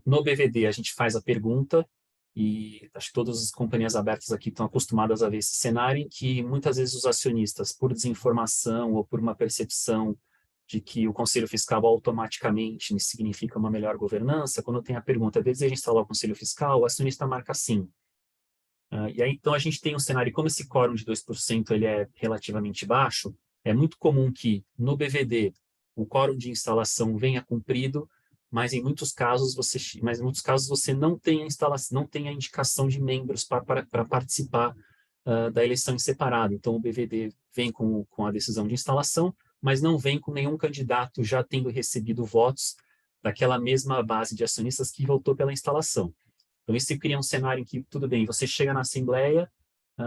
No BVD, a gente faz a pergunta, e acho que todas as companhias abertas aqui estão acostumadas a ver esse cenário em que muitas vezes os acionistas, por desinformação ou por uma percepção de que o Conselho Fiscal automaticamente significa uma melhor governança, quando tem a pergunta, deseja instalar o Conselho Fiscal, o acionista marca sim. E aí, então, a gente tem um cenário, como esse quórum de 2% ele é relativamente baixo, é muito comum que no BVD o quórum de instalação venha cumprido, mas em muitos casos você não tem a instalação, não tem a indicação de membros para participar da eleição em separado. Então, o BVD vem com a decisão de instalação, mas não vem com nenhum candidato já tendo recebido votos daquela mesma base de acionistas que votou pela instalação. Então, isso cria um cenário em que, tudo bem, você chega na Assembleia,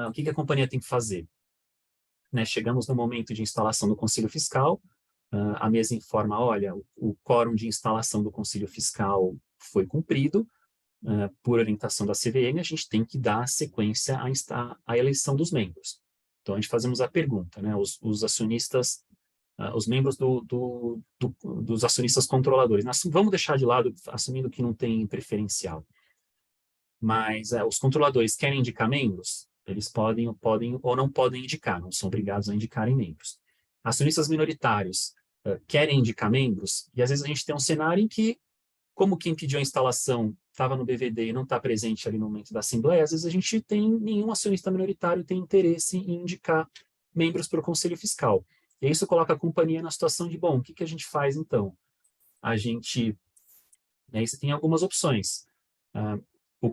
o que a companhia tem que fazer? Né, chegamos no momento de instalação do Conselho Fiscal, a mesa informa, olha, o quórum de instalação do Conselho Fiscal foi cumprido, por orientação da CVM, a gente tem que dar sequência à eleição dos membros. Então, a gente fazemos a pergunta, né, os acionistas, os membros dos acionistas controladores. Vamos deixar de lado, assumindo que não tem preferencial. Mas os controladores querem indicar membros? Eles podem ou não podem indicar, não são obrigados a indicarem membros. Acionistas minoritários querem indicar membros? E às vezes a gente tem um cenário em que, como quem pediu a instalação estava no BVD e não está presente ali no momento da Assembleia, às vezes a gente tem nenhum acionista minoritário tem interesse em indicar membros para o Conselho Fiscal. E isso coloca a companhia na situação de, bom, o que a gente faz então? A gente, aí você tem algumas opções. O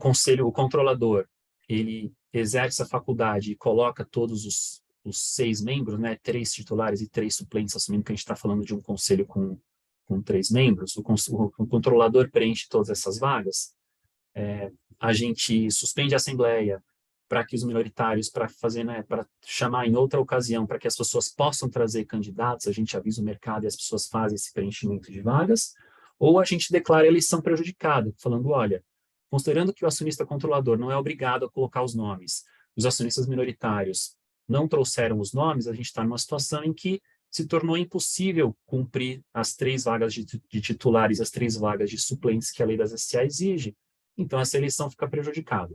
controlador, ele exerce a faculdade e coloca todos os 6 membros, né, 3 titulares e 3 suplentes, assumindo que a gente está falando de um conselho com 3 membros, o controlador preenche todas essas vagas, a gente suspende a Assembleia para que os minoritários, para fazer, né, para chamar em outra ocasião, para que as pessoas possam trazer candidatos, a gente avisa o mercado e as pessoas fazem esse preenchimento de vagas, ou a gente declara a eleição prejudicada, falando, olha, considerando que o acionista controlador não é obrigado a colocar os nomes, os acionistas minoritários não trouxeram os nomes, a gente está numa situação em que se tornou impossível cumprir as 3 vagas de titulares, as 3 vagas de suplentes que a lei das SA exige, então essa eleição fica prejudicada.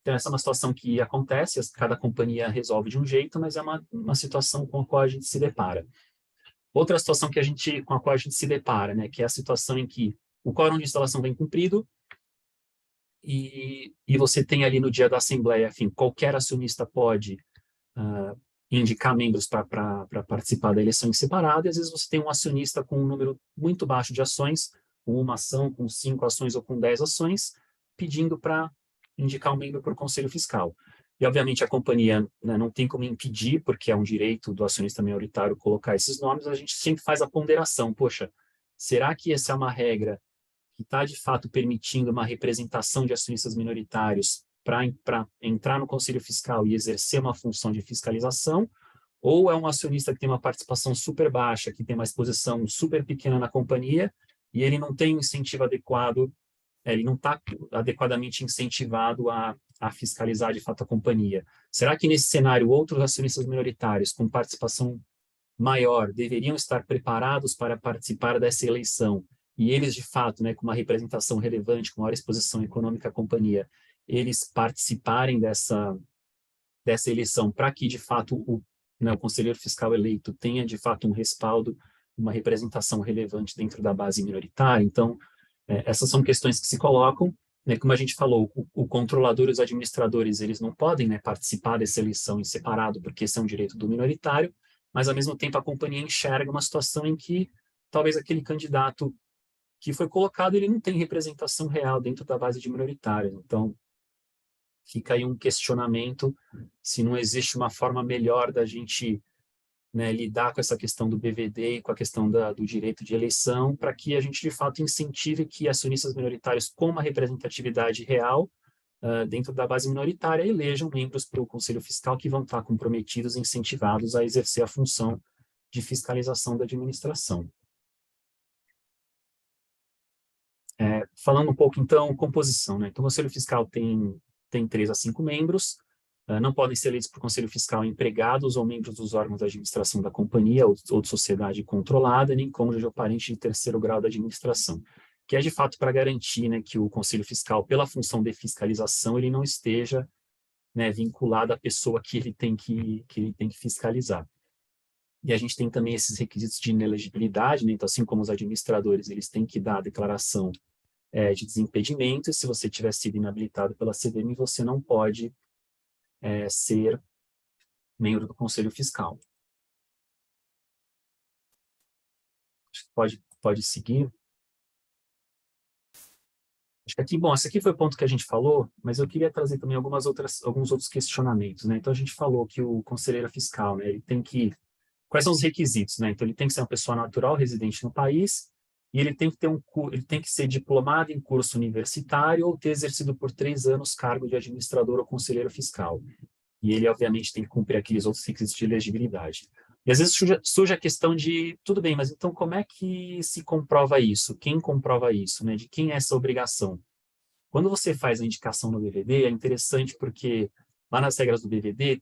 Então essa é uma situação que acontece, cada companhia resolve de um jeito, mas é uma situação com a qual a gente se depara. Outra situação com a qual a gente se depara, né, que é a situação em que o quórum de instalação vem cumprido, e você tem ali no dia da Assembleia, enfim, qualquer acionista pode indicar membros para participar da eleição em separado, e às vezes você tem um acionista com um número muito baixo de ações, com uma ação, com 5 ações ou com 10 ações, pedindo para indicar um membro para o Conselho Fiscal. E, obviamente, a companhia, né, não tem como impedir, porque é um direito do acionista minoritário colocar esses nomes, a gente sempre faz a ponderação. Poxa, será que essa é uma regra que está, de fato, permitindo uma representação de acionistas minoritários para entrar no Conselho Fiscal e exercer uma função de fiscalização? Ou é um acionista que tem uma participação super baixa, que tem uma exposição super pequena na companhia, e ele não tem um incentivo adequado, ele não está adequadamente incentivado a fiscalizar de fato a companhia. Será que nesse cenário outros acionistas minoritários com participação maior deveriam estar preparados para participar dessa eleição? E eles, de fato, né, com uma representação relevante, com maior exposição econômica à companhia, eles participarem dessa eleição para que, de fato, o conselheiro fiscal eleito tenha, de fato, um respaldo, uma representação relevante dentro da base minoritária. Então, essas são questões que se colocam, né, como a gente falou, o controlador e os administradores, eles não podem, né, participar dessa eleição em separado, porque esse é um direito do minoritário, mas, ao mesmo tempo, a companhia enxerga uma situação em que talvez aquele candidato que foi colocado, ele não tem representação real dentro da base de minoritários. Então, fica aí um questionamento se não existe uma forma melhor da gente, né, lidar com essa questão do BVD e com a questão do direito de eleição, para que a gente, de fato, incentive que acionistas minoritários com uma representatividade real dentro da base minoritária elejam membros para o Conselho Fiscal que vão estar comprometidos e incentivados a exercer a função de fiscalização da administração. Falando um pouco, então, composição, né? Então, o Conselho Fiscal tem 3 a 5 membros, não podem ser eleitos por Conselho Fiscal empregados ou membros dos órgãos da administração da companhia ou de sociedade controlada, nem cônjuge ou parente de terceiro grau da administração, que é, de fato, para garantir, né, que o Conselho Fiscal, pela função de fiscalização, ele não esteja, né, vinculado à pessoa que ele tem que fiscalizar. E a gente tem também esses requisitos de inelegibilidade, né? Então, assim como os administradores, eles têm que dar a declaração de desimpedimento, e se você tiver sido inabilitado pela CVM, você não pode ser membro do Conselho Fiscal. Acho que pode seguir. Acho que aqui, bom, esse aqui foi o ponto que a gente falou, mas eu queria trazer também alguns outros questionamentos, né? Então, a gente falou que o conselheiro fiscal, né, ele tem que... Quais são os requisitos, né? Então, ele tem que ser uma pessoa natural, residente no país, e ele tem que ele tem que ser diplomado em curso universitário ou ter exercido por 3 anos cargo de administrador ou conselheiro fiscal. E ele, obviamente, tem que cumprir aqueles outros requisitos de elegibilidade. E, às vezes, surge a questão de, tudo bem, mas então como é que se comprova isso? Quem comprova isso, né? De quem é essa obrigação? Quando você faz a indicação no BVD, é interessante porque lá nas regras do BVD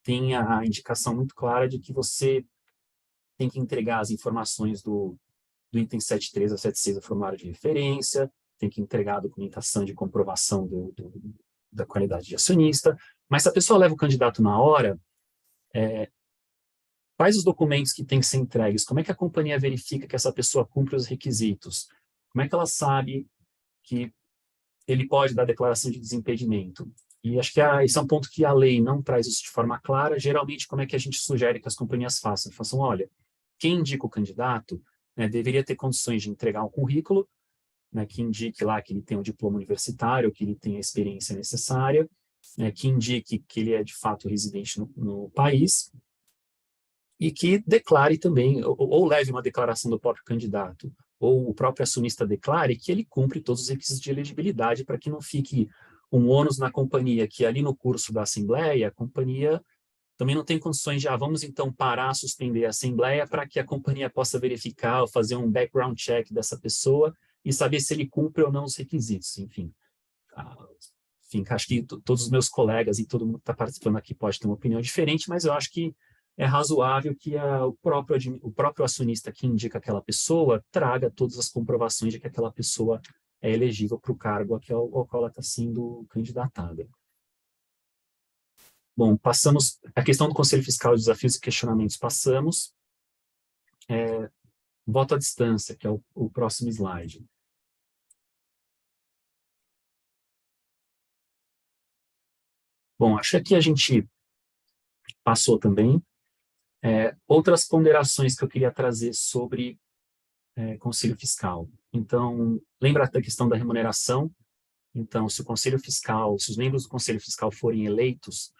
tem a indicação muito clara de que você tem que entregar as informações do item 73 a 76 do formulário de referência, tem que entregar a documentação de comprovação da qualidade de acionista, mas se a pessoa leva o candidato na hora, quais os documentos que têm que ser entregues? Como é que a companhia verifica que essa pessoa cumpre os requisitos? Como é que ela sabe que ele pode dar declaração de desimpedimento? E acho que esse é um ponto que a lei não traz isso de forma clara. Geralmente, como é que a gente sugere que as companhias façam? Façam, olha, quem indica o candidato, né, deveria ter condições de entregar um currículo, né, que indique lá que ele tem um diploma universitário, que ele tem a experiência necessária, né, que indique que ele é de fato residente no país, e que declare também, ou leve uma declaração do próprio candidato, ou o próprio acionista declare que ele cumpre todos os requisitos de elegibilidade para que não fique um ônus na companhia, que ali no curso da Assembleia, a companhia também não tem condições de, vamos então parar, suspender a Assembleia para que a companhia possa verificar ou fazer um background check dessa pessoa e saber se ele cumpre ou não os requisitos. Enfim, acho que todos os meus colegas e todo mundo que está participando aqui pode ter uma opinião diferente, mas eu acho que é razoável que o próprio acionista que indica aquela pessoa traga todas as comprovações de que aquela pessoa é elegível para o cargo ao qual ela está sendo candidatada. Bom, passamos a questão do Conselho Fiscal, desafios e questionamentos, passamos. Voto à distância, que é o próximo slide. Bom, acho que aqui a gente passou também. Outras ponderações que eu queria trazer sobre Conselho Fiscal. Então, lembra da questão da remuneração? Então, se os membros do Conselho Fiscal forem eleitos,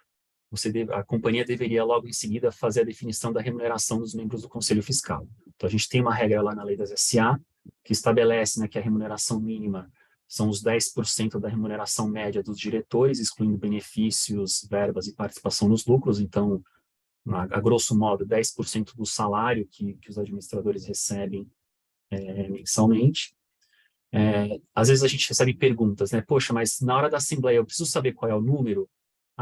a companhia deveria logo em seguida fazer a definição da remuneração dos membros do Conselho Fiscal. Então, a gente tem uma regra lá na lei das SA, que estabelece, né, que a remuneração mínima são os 10% da remuneração média dos diretores, excluindo benefícios, verbas e participação nos lucros. Então, a grosso modo, 10% do salário que os administradores recebem mensalmente. Às vezes a gente recebe perguntas, né? Poxa, mas na hora da assembleia eu preciso saber qual é o número?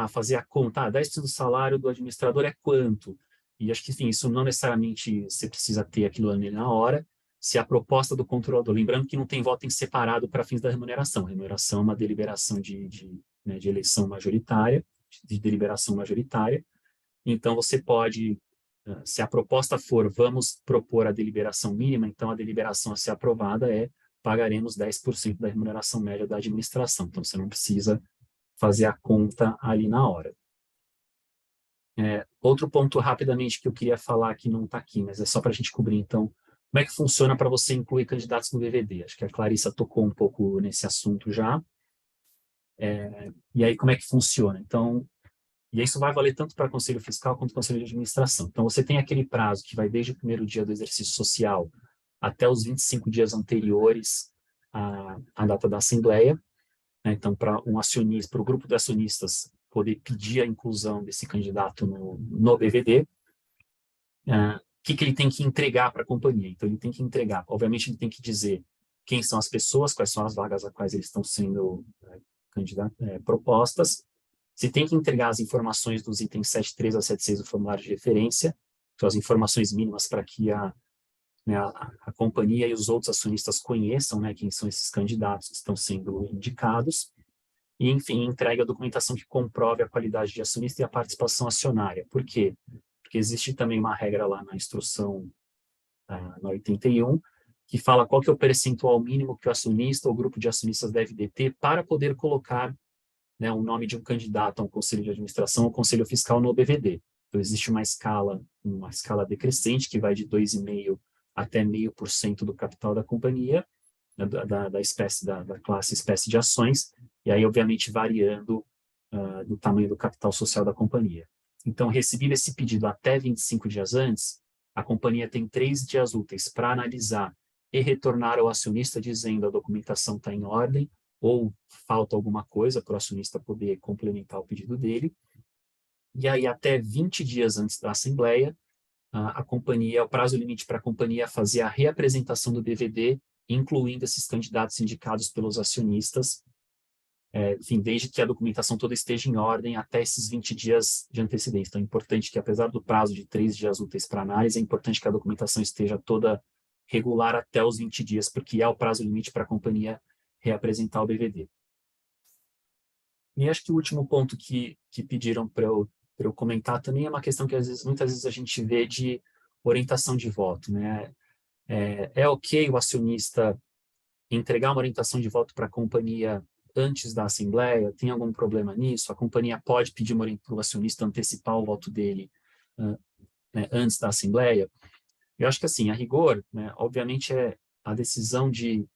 Fazer a conta, 10% do salário do administrador é quanto? E acho que, enfim, isso não necessariamente você precisa ter aquilo ali na hora. Se a proposta do controlador, lembrando que não tem voto em separado para fins da remuneração. A remuneração é uma deliberação de eleição majoritária, de deliberação majoritária. Então, você pode, se a proposta for, vamos propor a deliberação mínima, então a deliberação a ser aprovada pagaremos 10% da remuneração média da administração. Então, você não precisa fazer a conta ali na hora. Outro ponto, rapidamente, que eu queria falar, que não está aqui, mas é só para a gente cobrir, então, como é que funciona para você incluir candidatos no BVD? Acho que a Clarissa tocou um pouco nesse assunto já. E aí, como é que funciona? Então, e isso vai valer tanto para Conselho Fiscal quanto Conselho de Administração. Então, você tem aquele prazo que vai desde o primeiro dia do exercício social até os 25 dias anteriores à data da Assembleia. Né? Então, para o grupo de acionistas poder pedir a inclusão desse candidato no BVD, o que ele tem que entregar para a companhia? Então, ele tem que entregar, obviamente, ele tem que dizer quem são as pessoas, quais são as vagas a quais eles estão sendo propostas. Você tem que entregar as informações dos itens 7.3 a 7.6 do formulário de referência, são as informações mínimas para que a companhia e os outros acionistas conheçam, né, quem são esses candidatos que estão sendo indicados. E, enfim, entrega a documentação que comprove a qualidade de acionista e a participação acionária. Por quê? Porque existe também uma regra lá na instrução, na 81, que fala qual que é o percentual mínimo que o acionista ou grupo de acionistas deve deter para poder colocar, né, o nome de um candidato a um conselho de administração ou conselho fiscal no BVD. Então, existe uma escala decrescente que vai de 2,5% até 0,5% do capital da companhia, da classe espécie de ações, e aí, obviamente, variando do tamanho do capital social da companhia. Então, recebido esse pedido até 25 dias antes, a companhia tem 3 dias úteis para analisar e retornar ao acionista dizendo a documentação está em ordem, ou falta alguma coisa para o acionista poder complementar o pedido dele. E aí, até 20 dias antes da Assembleia, o prazo limite para a companhia fazer a reapresentação do BVD, incluindo esses candidatos indicados pelos acionistas, enfim, desde que a documentação toda esteja em ordem até esses 20 dias de antecedência. Então, é importante que, apesar do prazo de 3 dias úteis para análise, é importante que a documentação esteja toda regular até os 20 dias, porque é o prazo limite para a companhia reapresentar o BVD. E acho que o último ponto que pediram para eu comentar também é uma questão que muitas vezes a gente vê de orientação de voto, né? Ok o acionista entregar uma orientação de voto para a companhia antes da Assembleia? Tem algum problema nisso? A companhia pode pedir para o acionista antecipar o voto dele né, antes da Assembleia? Eu acho que, assim, a rigor, né, obviamente, a decisão de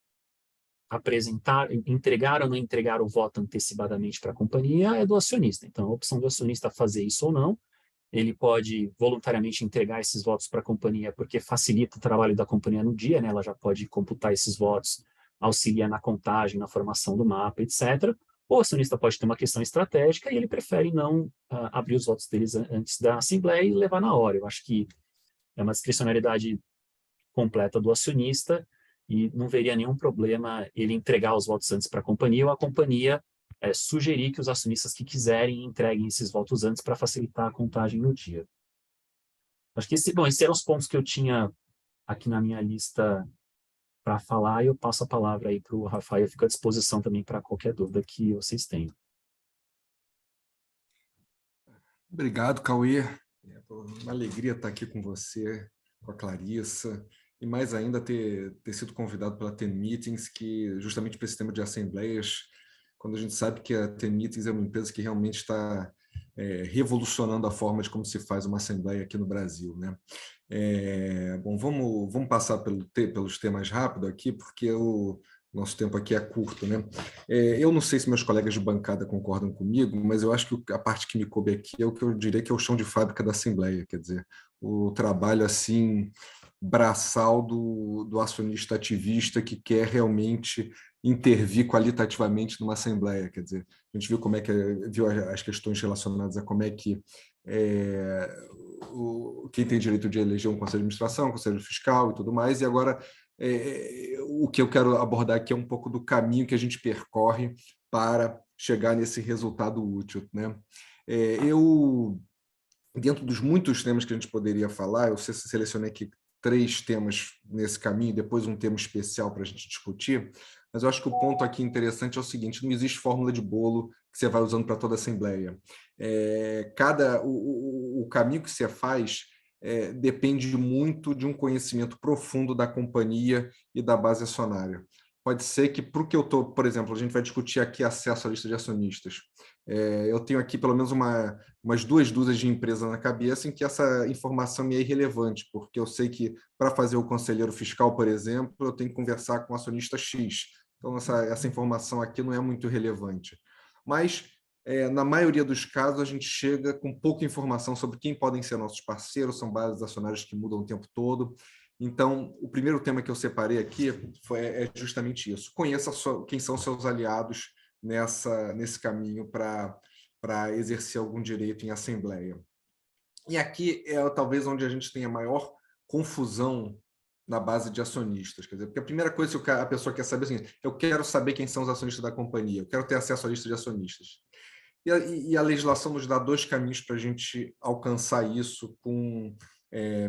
entregar ou não entregar o voto antecipadamente para a companhia é do acionista. Então, a opção do acionista fazer isso ou não, ele pode voluntariamente entregar esses votos para a companhia, porque facilita o trabalho da companhia no dia, né? Ela já pode computar esses votos, auxiliar na contagem, na formação do mapa, etc. Ou o acionista pode ter uma questão estratégica e ele prefere não abrir os votos deles antes da Assembleia e levar na hora. Eu acho que é uma discricionariedade completa do acionista e não veria nenhum problema ele entregar os votos antes para a companhia ou a companhia sugerir que os acionistas que quiserem entreguem esses votos antes para facilitar a contagem no dia. Acho que esses eram os pontos que eu tinha aqui na minha lista para falar, e eu passo a palavra aí para o Rafael, eu fico à disposição também para qualquer dúvida que vocês tenham. Obrigado, Cauê. É uma alegria estar aqui com você, com a Clarissa, e mais ainda ter sido convidado pela TEN Meetings, que justamente para esse tema de assembleias, quando a gente sabe que a TEN Meetings é uma empresa que realmente está revolucionando a forma de como se faz uma assembleia aqui no Brasil, né? Bom, vamos passar pelos temas rápido aqui, porque o nosso tempo aqui é curto, né? Eu não sei se meus colegas de bancada concordam comigo, mas eu acho que a parte que me coube aqui é o que eu diria que é o chão de fábrica da Assembleia, quer dizer, o trabalho assim braçal do acionista ativista que quer realmente intervir qualitativamente numa Assembleia, quer dizer, a gente viu como é que viu as questões relacionadas a como é que quem tem direito de eleger um conselho de administração, um conselho fiscal e tudo mais, e agora o que eu quero abordar aqui é um pouco do caminho que a gente percorre para chegar nesse resultado útil, né? Dentro dos muitos temas que a gente poderia falar, eu selecionei aqui 3 temas nesse caminho, depois um tema especial para a gente discutir, mas eu acho que o ponto aqui interessante é o seguinte: não existe fórmula de bolo que você vai usando para toda a Assembleia. O caminho que você faz depende muito de um conhecimento profundo da companhia e da base acionária. Pode ser que, para o que eu estou, por exemplo, a gente vai discutir aqui acesso à lista de acionistas. Eu tenho aqui pelo menos umas 2 dúzias de empresas na cabeça em que essa informação me é irrelevante, porque eu sei que para fazer o conselheiro fiscal, por exemplo, eu tenho que conversar com o acionista X. Então, essa informação aqui não é muito relevante. Mas, na maioria dos casos, a gente chega com pouca informação sobre quem podem ser nossos parceiros, são bases acionárias que mudam o tempo todo. Então, o primeiro tema que eu separei aqui é justamente isso. Conheça quem são seus aliados nesse caminho para exercer algum direito em assembleia. E aqui é talvez onde a gente tenha maior confusão na base de acionistas. Quer dizer, porque a primeira coisa que a pessoa quer saber é assim: eu quero saber quem são os acionistas da companhia, eu quero ter acesso à lista de acionistas. E a legislação nos dá 2 caminhos para a gente alcançar isso com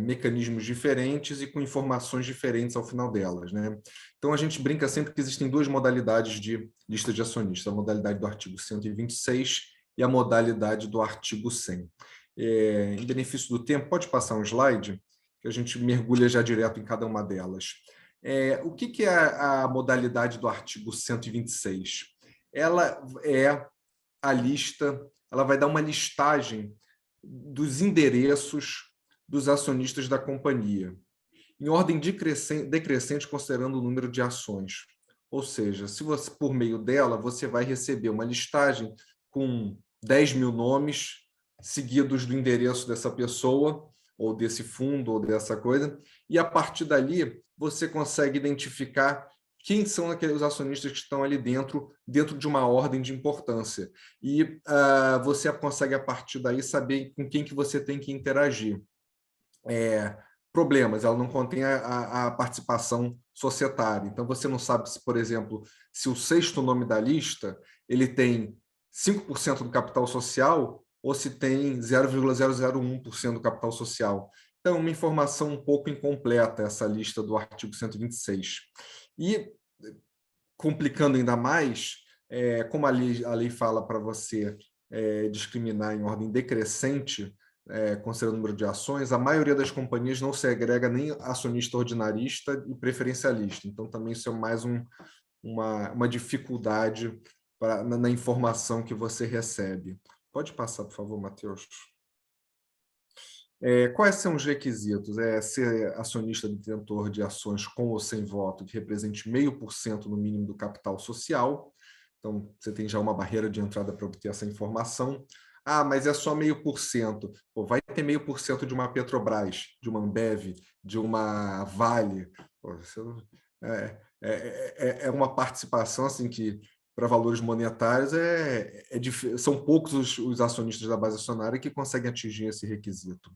mecanismos diferentes e com informações diferentes ao final delas, né? Então, a gente brinca sempre que existem 2 modalidades de lista de acionistas: a modalidade do artigo 126 e a modalidade do artigo 100. Em benefício do tempo, pode passar um slide, que a gente mergulha já direto em cada uma delas. O que é a modalidade do artigo 126? Ela é a lista, ela vai dar uma listagem dos endereços dos acionistas da companhia, em ordem decrescente, considerando o número de ações. Ou seja, se você, por meio dela, você vai receber uma listagem com 10 mil nomes, seguidos do endereço dessa pessoa, ou desse fundo, ou dessa coisa, e a partir dali você consegue identificar quem são aqueles acionistas que estão ali dentro de uma ordem de importância. E você consegue, a partir daí, saber com quem que você tem que interagir. Problemas, ela não contém a participação societária. Então, você não sabe se, por exemplo, se o 6º nome da lista ele tem 5% do capital social ou se tem 0,001% do capital social. Então, uma informação um pouco incompleta essa lista do artigo 126. E, complicando ainda mais, como a lei fala para você discriminar em ordem decrescente, considerando o número de ações, a maioria das companhias não segrega nem acionista ordinarista e preferencialista. Então, também isso é mais uma dificuldade na informação que você recebe. Pode passar, por favor, Matheus. Quais são os requisitos? Ser acionista detentor de ações com ou sem voto que represente 0,5% no mínimo do capital social. Então, você tem já uma barreira de entrada para obter essa informação. Mas é só 0,5%. Vai ter 0,5% de uma Petrobras, de uma Ambev, de uma Vale. É uma participação assim que, para valores monetários, são poucos os acionistas da base acionária que conseguem atingir esse requisito.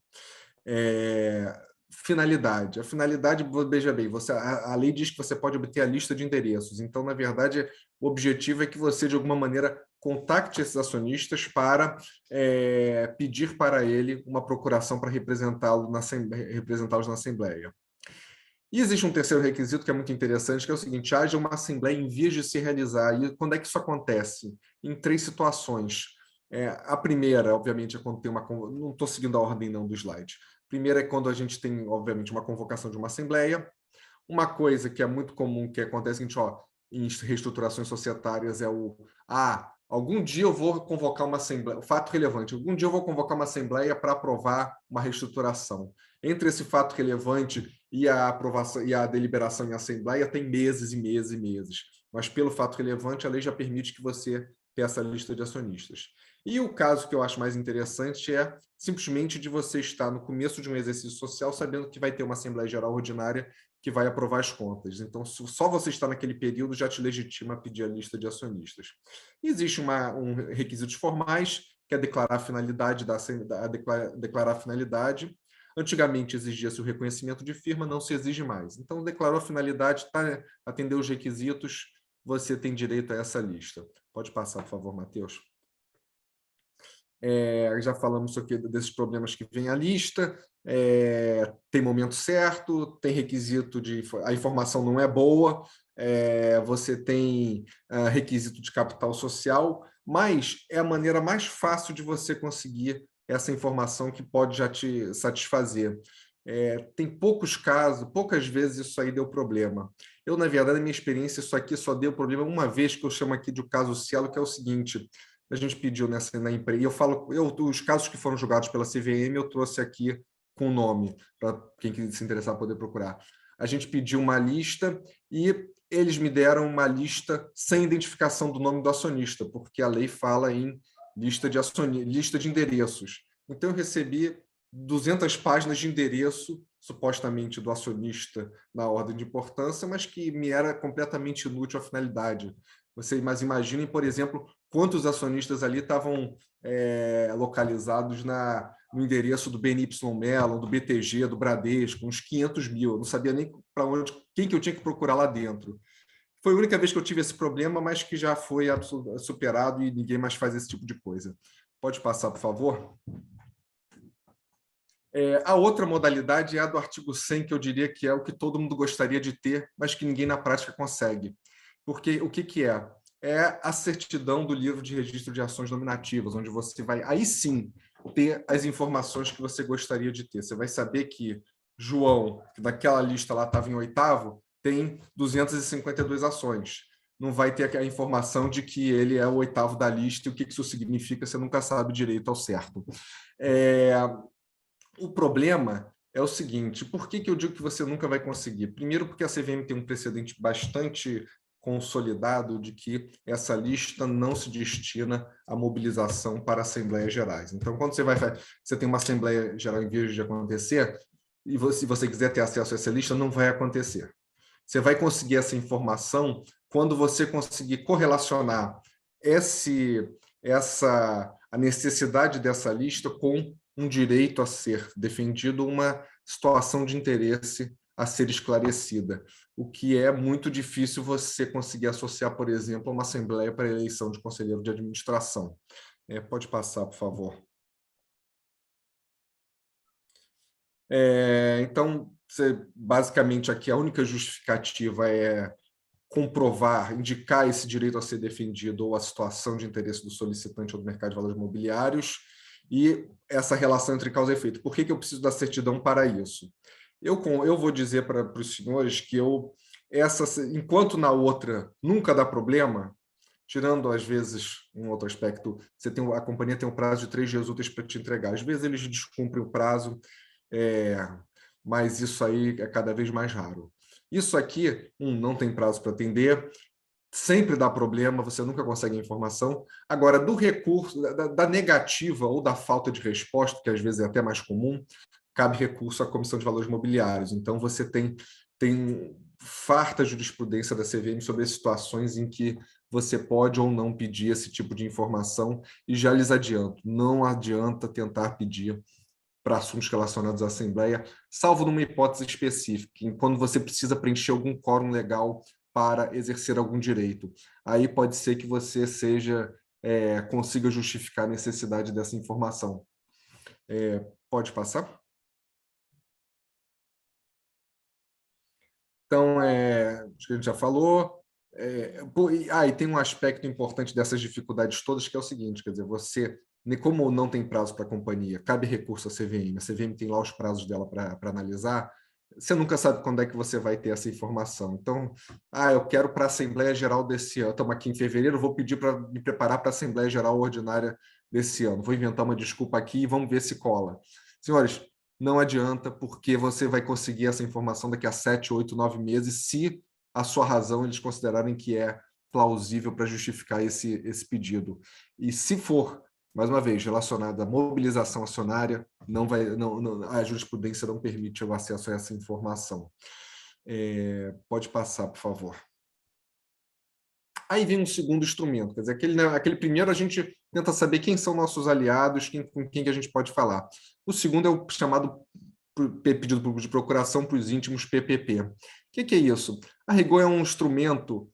Finalidade. A finalidade, veja bem, a lei diz que você pode obter a lista de endereços. Então, na verdade, o objetivo é que você, de alguma maneira, contacte esses acionistas para pedir para ele uma procuração para representá-los na Assembleia. E existe um terceiro requisito que é muito interessante, que é o seguinte: haja uma Assembleia em vias de se realizar. E quando é que isso acontece? Em 3 situações. A primeira, obviamente, é quando tem uma... Não estou seguindo a ordem não do slide. A primeira é quando a gente tem, obviamente, uma convocação de uma Assembleia. Uma coisa que é muito comum que acontece em reestruturações societárias é algum dia eu vou convocar uma assembleia, fato relevante, algum dia eu vou convocar uma assembleia para aprovar uma reestruturação. Entre esse fato relevante e a aprovação e a deliberação em assembleia tem meses e meses e meses. Mas pelo fato relevante, a lei já permite que você peça a lista de acionistas. E o caso que eu acho mais interessante é simplesmente de você estar no começo de um exercício social sabendo que vai ter uma Assembleia Geral Ordinária que vai aprovar as contas. Então, só você estar naquele período já te legitima a pedir a lista de acionistas. Existem requisitos formais, que é declarar a finalidade declarar a finalidade. Antigamente exigia-se o reconhecimento de firma, não se exige mais. Então, declarou a finalidade, atendeu os requisitos, você tem direito a essa lista. Pode passar, por favor, Matheus. Já falamos aqui desses problemas que vem à lista, tem momento certo, tem requisito a informação não é boa, você tem requisito de capital social, mas é a maneira mais fácil de você conseguir essa informação que pode já te satisfazer. Tem poucos casos, poucas vezes isso aí deu problema. Eu, na verdade, na minha experiência, isso aqui só deu problema uma vez, que eu chamo aqui de caso Cielo, que é o seguinte: a gente pediu na empresa, e os casos que foram julgados pela CVM, eu trouxe aqui com o nome, para quem se interessar poder procurar. A gente pediu uma lista e eles me deram uma lista sem identificação do nome do acionista, porque a lei fala em lista de endereços. Então, eu recebi 200 páginas de endereço, supostamente do acionista na ordem de importância, mas que me era completamente inútil à finalidade. Mas imaginem, por exemplo, quantos acionistas ali estavam localizados no endereço do BNY Mellon, do BTG, do Bradesco, uns 500 mil. Eu não sabia nem para quem que eu tinha que procurar lá dentro. Foi a única vez que eu tive esse problema, mas que já foi superado e ninguém mais faz esse tipo de coisa. Pode passar, por favor? A outra modalidade é a do artigo 100, que eu diria que é o que todo mundo gostaria de ter, mas que ninguém na prática consegue. Porque o que é? É a certidão do livro de registro de ações nominativas, onde você vai, aí sim, ter as informações que você gostaria de ter. Você vai saber que João, que daquela lista lá estava em 8º, tem 252 ações. Não vai ter a informação de que ele é o 8º da lista e o que isso significa, você nunca sabe direito ao certo. O problema é o seguinte: por que eu digo que você nunca vai conseguir? Primeiro, porque a CVM tem um precedente bastante consolidado de que essa lista não se destina à mobilização para assembleias gerais. Então, quando você tem uma assembleia geral em vias de acontecer, e se você quiser ter acesso a essa lista, não vai acontecer. Você vai conseguir essa informação quando você conseguir correlacionar a necessidade dessa lista com um direito a ser defendido, uma situação de interesse a ser esclarecida, o que é muito difícil você conseguir associar, por exemplo, a uma assembleia para a eleição de conselheiro de administração. Pode passar, por favor. Então, basicamente, aqui a única justificativa é comprovar, indicar esse direito a ser defendido ou a situação de interesse do solicitante ou do mercado de valores imobiliários, e essa relação entre causa e efeito. Por que eu preciso da certidão para isso? Eu vou dizer para os senhores que enquanto na outra nunca dá problema, tirando às vezes um outro aspecto, a companhia tem um prazo de 3 dias úteis para te entregar. Às vezes eles descumprem o prazo, mas isso aí é cada vez mais raro. Isso aqui, não tem prazo para atender, sempre dá problema, você nunca consegue a informação. Agora, do recurso, da negativa ou da falta de resposta, que às vezes é até mais comum, cabe recurso à Comissão de Valores Imobiliários. Então, você tem farta jurisprudência da CVM sobre as situações em que você pode ou não pedir esse tipo de informação, e já lhes adianto, não adianta tentar pedir para assuntos relacionados à Assembleia, salvo numa hipótese específica, quando você precisa preencher algum quórum legal para exercer algum direito. Aí pode ser que você consiga justificar a necessidade dessa informação. Pode passar? Então, acho que a gente já falou. E tem um aspecto importante dessas dificuldades todas, que é o seguinte, quer dizer, como não tem prazo para a companhia, cabe recurso à CVM, a CVM tem lá os prazos dela para analisar, você nunca sabe quando é que você vai ter essa informação. Então, eu quero para a Assembleia Geral desse ano, estamos aqui em fevereiro, vou pedir para me preparar para a Assembleia Geral Ordinária desse ano. Vou inventar uma desculpa aqui e vamos ver se cola. Senhores, não adianta, porque você vai conseguir essa informação daqui a 7, 8, 9 meses, se a sua razão eles considerarem que é plausível para justificar esse pedido. E se for, mais uma vez, relacionado à mobilização acionária, a jurisprudência não permite o acesso a essa informação. Pode passar, por favor. Aí vem um segundo instrumento, quer dizer, aquele primeiro a gente tenta saber quem são nossos aliados, com quem que a gente pode falar. O segundo é o chamado pedido público de procuração para os íntimos PPP. O que é isso? A rigor é um instrumento,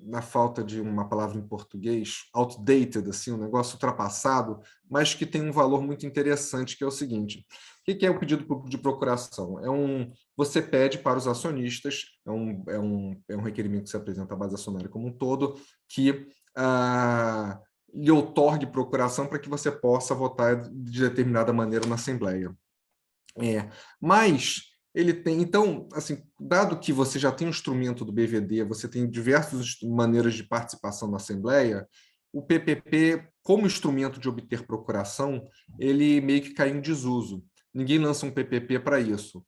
na falta de uma palavra em português, outdated, assim, um negócio ultrapassado, mas que tem um valor muito interessante, que é o seguinte: o que é o pedido público de procuração? Você pede para os acionistas, é um requerimento que se apresenta à base acionária como um todo, que lhe outorgue procuração para que você possa votar de determinada maneira na Assembleia. Mas ele tem, então, assim, dado que você já tem um instrumento do BVD, você tem diversas maneiras de participação na Assembleia, o PPP, como instrumento de obter procuração, ele meio que caiu em desuso. Ninguém lança um PPP para isso.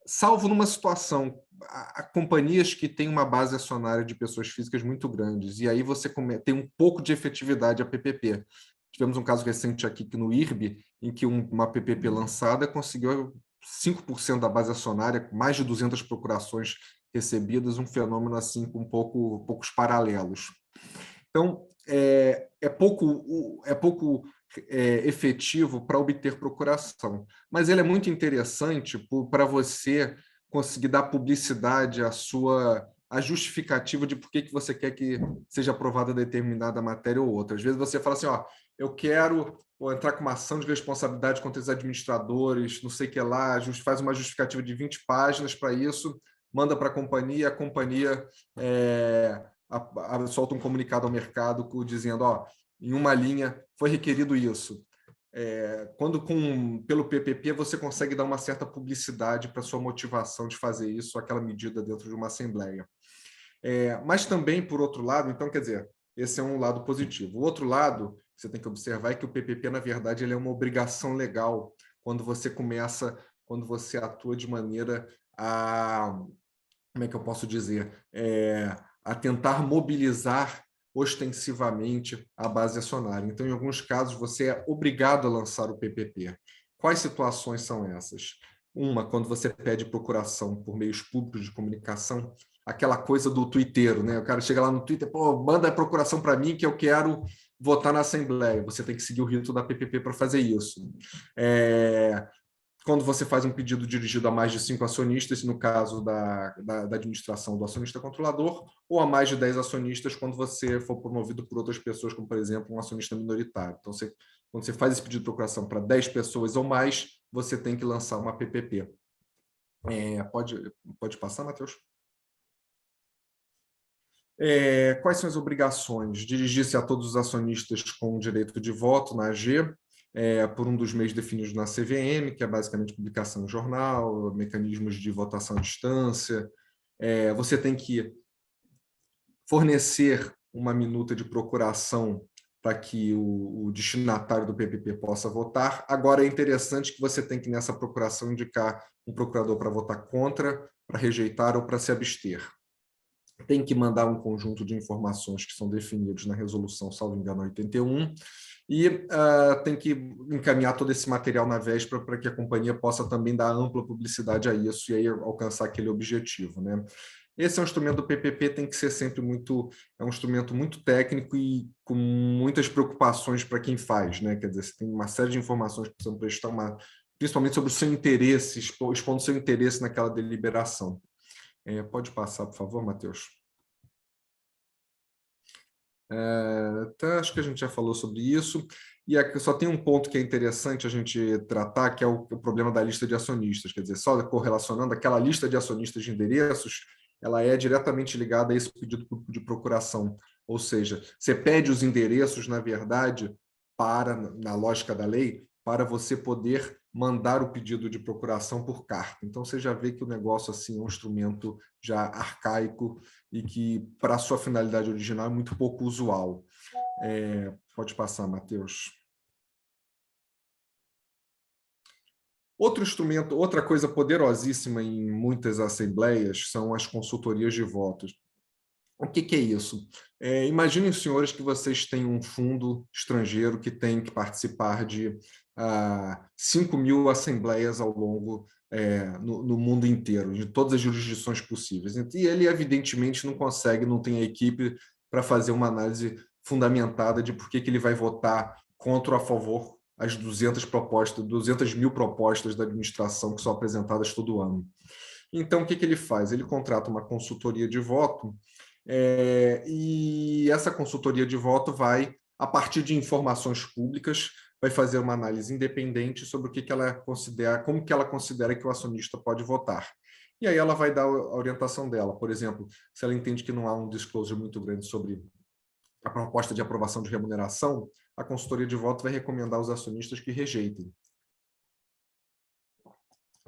Salvo numa situação, há companhias que têm uma base acionária de pessoas físicas muito grandes, e aí você tem um pouco de efetividade a PPP. Tivemos um caso recente aqui no IRB, em que uma PPP lançada conseguiu 5% da base acionária, mais de 200 procurações recebidas, um fenômeno assim com poucos paralelos. Então, é pouco efetivo para obter procuração, mas ele é muito interessante para você conseguir dar publicidade à justificativa de por que você quer que seja aprovada determinada matéria ou outra. Às vezes você fala assim, eu quero entrar com uma ação de responsabilidade contra os administradores, não sei o que lá, faz uma justificativa de 20 páginas para isso, manda para a companhia solta um comunicado ao mercado dizendo, em uma linha, foi requerido isso. Quando pelo PPP você consegue dar uma certa publicidade para a sua motivação de fazer isso, aquela medida dentro de uma assembleia. Mas também, por outro lado, então, quer dizer, esse é um lado positivo. O outro lado que você tem que observar é que o PPP, na verdade, ele é uma obrigação legal quando você atua de maneira como é que eu posso dizer, a tentar mobilizar ostensivamente a base acionária. Então, em alguns casos, você é obrigado a lançar o PPP. Quais situações são essas? Uma, quando você pede procuração por meios públicos de comunicação, aquela coisa do twitteiro, né? O cara chega lá no Twitter, manda a procuração para mim que eu quero votar na Assembleia. Você tem que seguir o rito da PPP para fazer isso. Quando você faz um pedido dirigido a mais de 5 acionistas, no caso da administração do acionista controlador, ou a mais de 10 acionistas, quando você for promovido por outras pessoas, como, por exemplo, um acionista minoritário. Então, quando você faz esse pedido de procuração para 10 pessoas ou mais, você tem que lançar uma PPP. Pode passar, Matheus? Quais são as obrigações? Dirigir-se a todos os acionistas com direito de voto na AG, por um dos meios definidos na CVM, que é basicamente publicação em jornal, mecanismos de votação à distância. Você tem que fornecer uma minuta de procuração para que o destinatário do PPP possa votar. Agora, é interessante que você tem que, nessa procuração, indicar um procurador para votar contra, para rejeitar ou para se abster. Tem que mandar um conjunto de informações que são definidos na resolução, salvo engano, 81, e tem que encaminhar todo esse material na véspera para que a companhia possa também dar ampla publicidade a isso e aí alcançar aquele objetivo, né? Esse é um instrumento do PPP, tem que ser sempre um instrumento muito técnico e com muitas preocupações para quem faz, né? Quer dizer, você tem uma série de informações que precisam prestar principalmente sobre o seu interesse, expondo o seu interesse naquela deliberação. Pode passar, por favor, Matheus. Acho que a gente já falou sobre isso. E aqui só tem um ponto que é interessante a gente tratar, que é o problema da lista de acionistas. Quer dizer, só correlacionando, aquela lista de acionistas de endereços, ela é diretamente ligada a esse pedido público de procuração. Ou seja, você pede os endereços, na verdade, na lógica da lei, para você poder mandar o pedido de procuração por carta. Então, você já vê que o negócio assim, é um instrumento já arcaico e que, para a sua finalidade original, é muito pouco usual. Pode passar, Matheus. Outro instrumento, outra coisa poderosíssima em muitas assembleias são as consultorias de votos. O que é isso? Imaginem, senhores, que vocês têm um fundo estrangeiro que tem que participar de 5.000 assembleias ao longo no mundo inteiro, de todas as jurisdições possíveis. E ele, evidentemente, não consegue, não tem a equipe para fazer uma análise fundamentada de por que ele vai votar contra ou a favor as 200.000 propostas da administração que são apresentadas todo ano. Então, o que ele faz? Ele contrata uma consultoria de voto e essa consultoria de voto vai, a partir de informações públicas, vai fazer uma análise independente sobre o que ela considera, como que ela considera que o acionista pode votar. E aí ela vai dar a orientação dela. Por exemplo, se ela entende que não há um disclosure muito grande sobre a proposta de aprovação de remuneração, a consultoria de voto vai recomendar aos acionistas que rejeitem.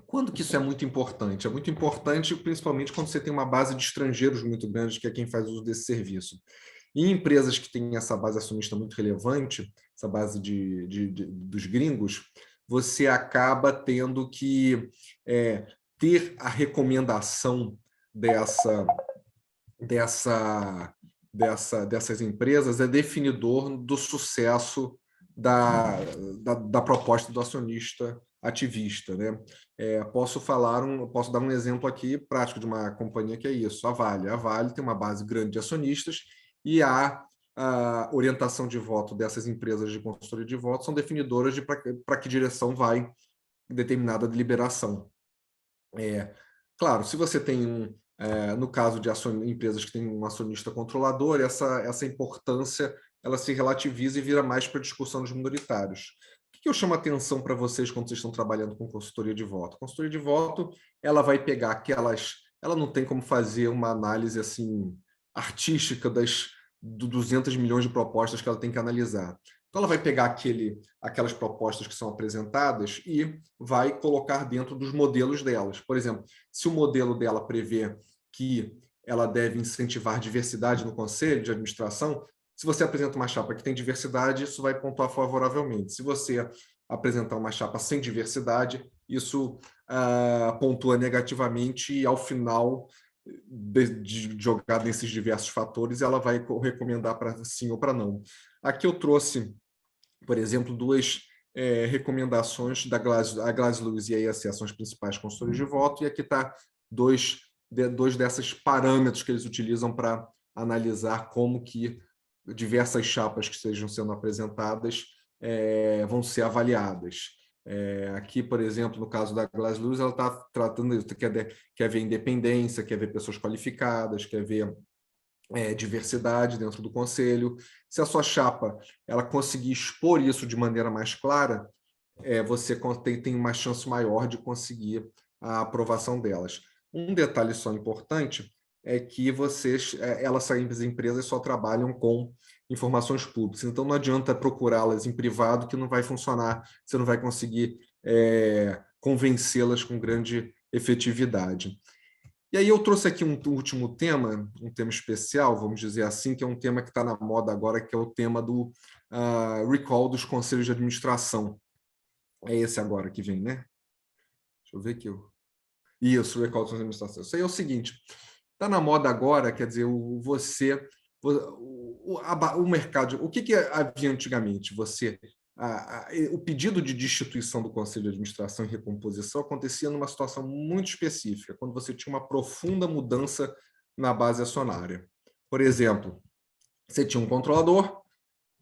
Quando que isso é muito importante? É muito importante, principalmente quando você tem uma base de estrangeiros muito grande, que é quem faz uso desse serviço. E em empresas que têm essa base acionista muito relevante, essa base dos gringos, você acaba tendo que ter a recomendação dessas empresas é definidor do sucesso da proposta do acionista ativista, né? Posso dar um exemplo aqui prático de uma companhia que é isso, a Vale. A Vale tem uma base grande de acionistas e a orientação de voto dessas empresas de consultoria de voto são definidoras de para que direção vai determinada deliberação. Claro, se você tem no caso de empresas que têm um acionista controlador, essa importância ela se relativiza e vira mais para a discussão dos minoritários. O que eu chamo a atenção para vocês quando vocês estão trabalhando com consultoria de voto? A consultoria de voto, ela vai pegar ela não tem como fazer uma análise assim artística das 200 milhões de propostas que ela tem que analisar. Então, ela vai pegar aquelas propostas que são apresentadas e vai colocar dentro dos modelos delas. Por exemplo, se o modelo dela prevê que ela deve incentivar diversidade no conselho de administração, se você apresenta uma chapa que tem diversidade, isso vai pontuar favoravelmente. Se você apresentar uma chapa sem diversidade, isso pontua negativamente e, ao final de jogar nesses diversos fatores, ela vai recomendar para sim ou para não. Aqui eu trouxe, por exemplo, duas recomendações da Glass Lewis e a IAC, são as principais consultores de voto, e aqui está dois desses parâmetros que eles utilizam para analisar como que diversas chapas que estejam sendo apresentadas vão ser avaliadas. Aqui, por exemplo, no caso da Glass Lewis, ela está tratando isso, quer ver independência, quer ver pessoas qualificadas, quer ver diversidade dentro do conselho. Se a sua chapa ela conseguir expor isso de maneira mais clara, você tem uma chance maior de conseguir a aprovação delas. Um detalhe só importante é que essas empresas só trabalham com informações públicas, então não adianta procurá-las em privado que não vai funcionar, você não vai conseguir convencê-las com grande efetividade. E aí eu trouxe aqui um último tema, um tema especial, vamos dizer assim, que é um tema que está na moda agora, que é o tema do recall dos conselhos de administração. É esse agora que vem, né? Deixa eu ver aqui. Isso, o recall dos conselhos de administração. Isso aí é o seguinte, está na moda agora, quer dizer, o mercado... O que havia antigamente? O pedido de destituição do Conselho de Administração e recomposição acontecia numa situação muito específica, quando você tinha uma profunda mudança na base acionária. Por exemplo, você tinha um controlador,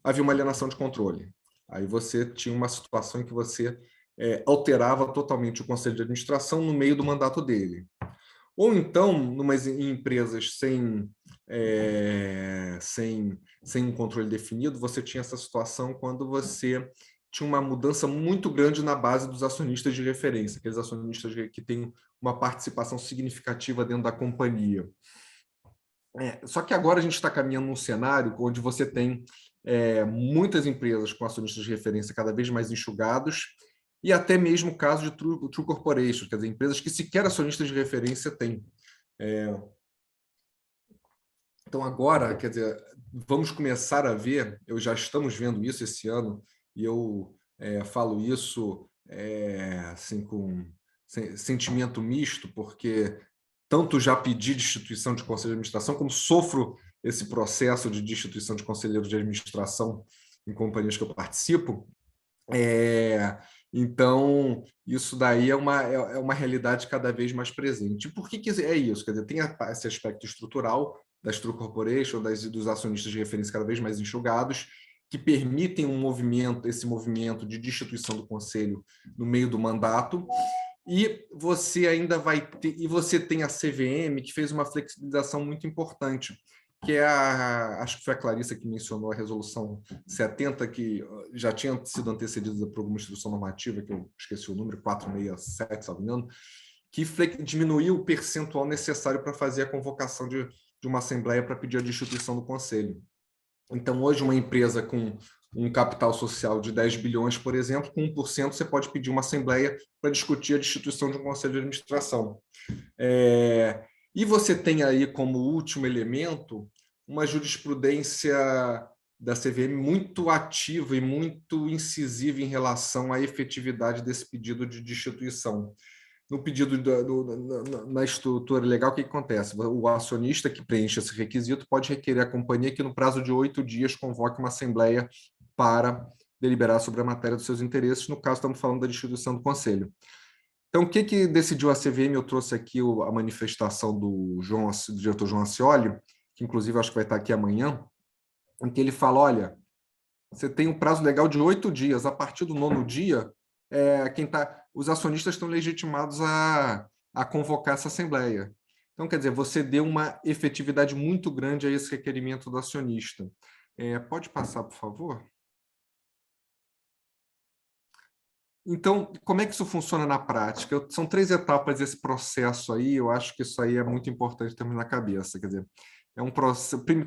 havia uma alienação de controle. Aí você tinha uma situação em que você alterava totalmente o Conselho de Administração no meio do mandato dele. Ou então, em empresas sem um controle definido, você tinha essa situação quando você tinha uma mudança muito grande na base dos acionistas de referência, aqueles acionistas que têm uma participação significativa dentro da companhia. Só que agora a gente está caminhando num cenário onde você tem muitas empresas com acionistas de referência cada vez mais enxugados e até mesmo o caso de True Corporation, quer dizer, empresas que sequer acionistas de referência têm. Então, agora, quer dizer, vamos começar a ver, já estamos vendo isso esse ano, e eu falo isso assim, com sentimento misto, porque tanto já pedi destituição de conselho de administração, como sofro esse processo de destituição de conselheiro de administração em companhias que eu participo. Então, isso daí é uma realidade cada vez mais presente. E por que é isso? Quer dizer, tem esse aspecto estrutural das True Corporation, dos acionistas de referência cada vez mais enxugados, que permitem esse movimento de destituição do conselho no meio do mandato. E você ainda vai ter, e você tem a CVM, que fez uma flexibilização muito importante, que é acho que foi a Clarissa que mencionou a resolução 70, que já tinha sido antecedida por alguma instrução normativa, que eu esqueci o número, 467, se não me engano, que diminuiu o percentual necessário para fazer a convocação de uma assembleia para pedir a destituição do conselho. Então, hoje, uma empresa com um capital social de 10 bilhões, por exemplo, com 1% você pode pedir uma assembleia para discutir a destituição de um conselho de administração. E você tem aí como último elemento uma jurisprudência da CVM muito ativa e muito incisiva em relação à efetividade desse pedido de destituição. No pedido na estrutura legal, o que acontece? O acionista que preenche esse requisito pode requerer à companhia que, no prazo de 8 dias, convoque uma assembleia para deliberar sobre a matéria dos seus interesses. No caso, estamos falando da destituição do conselho. Então, o que decidiu a CVM? Eu trouxe aqui a manifestação do diretor João Ascioli, que inclusive acho que vai estar aqui amanhã, em que ele fala, olha, você tem um prazo legal de 8 dias, a partir do 9º dia, os acionistas estão legitimados a convocar essa assembleia. Então, quer dizer, você deu uma efetividade muito grande a esse requerimento do acionista. Pode passar, por favor? Então, como é que isso funciona na prática? São 3 etapas desse processo aí, eu acho que isso aí é muito importante ter na cabeça. Quer dizer,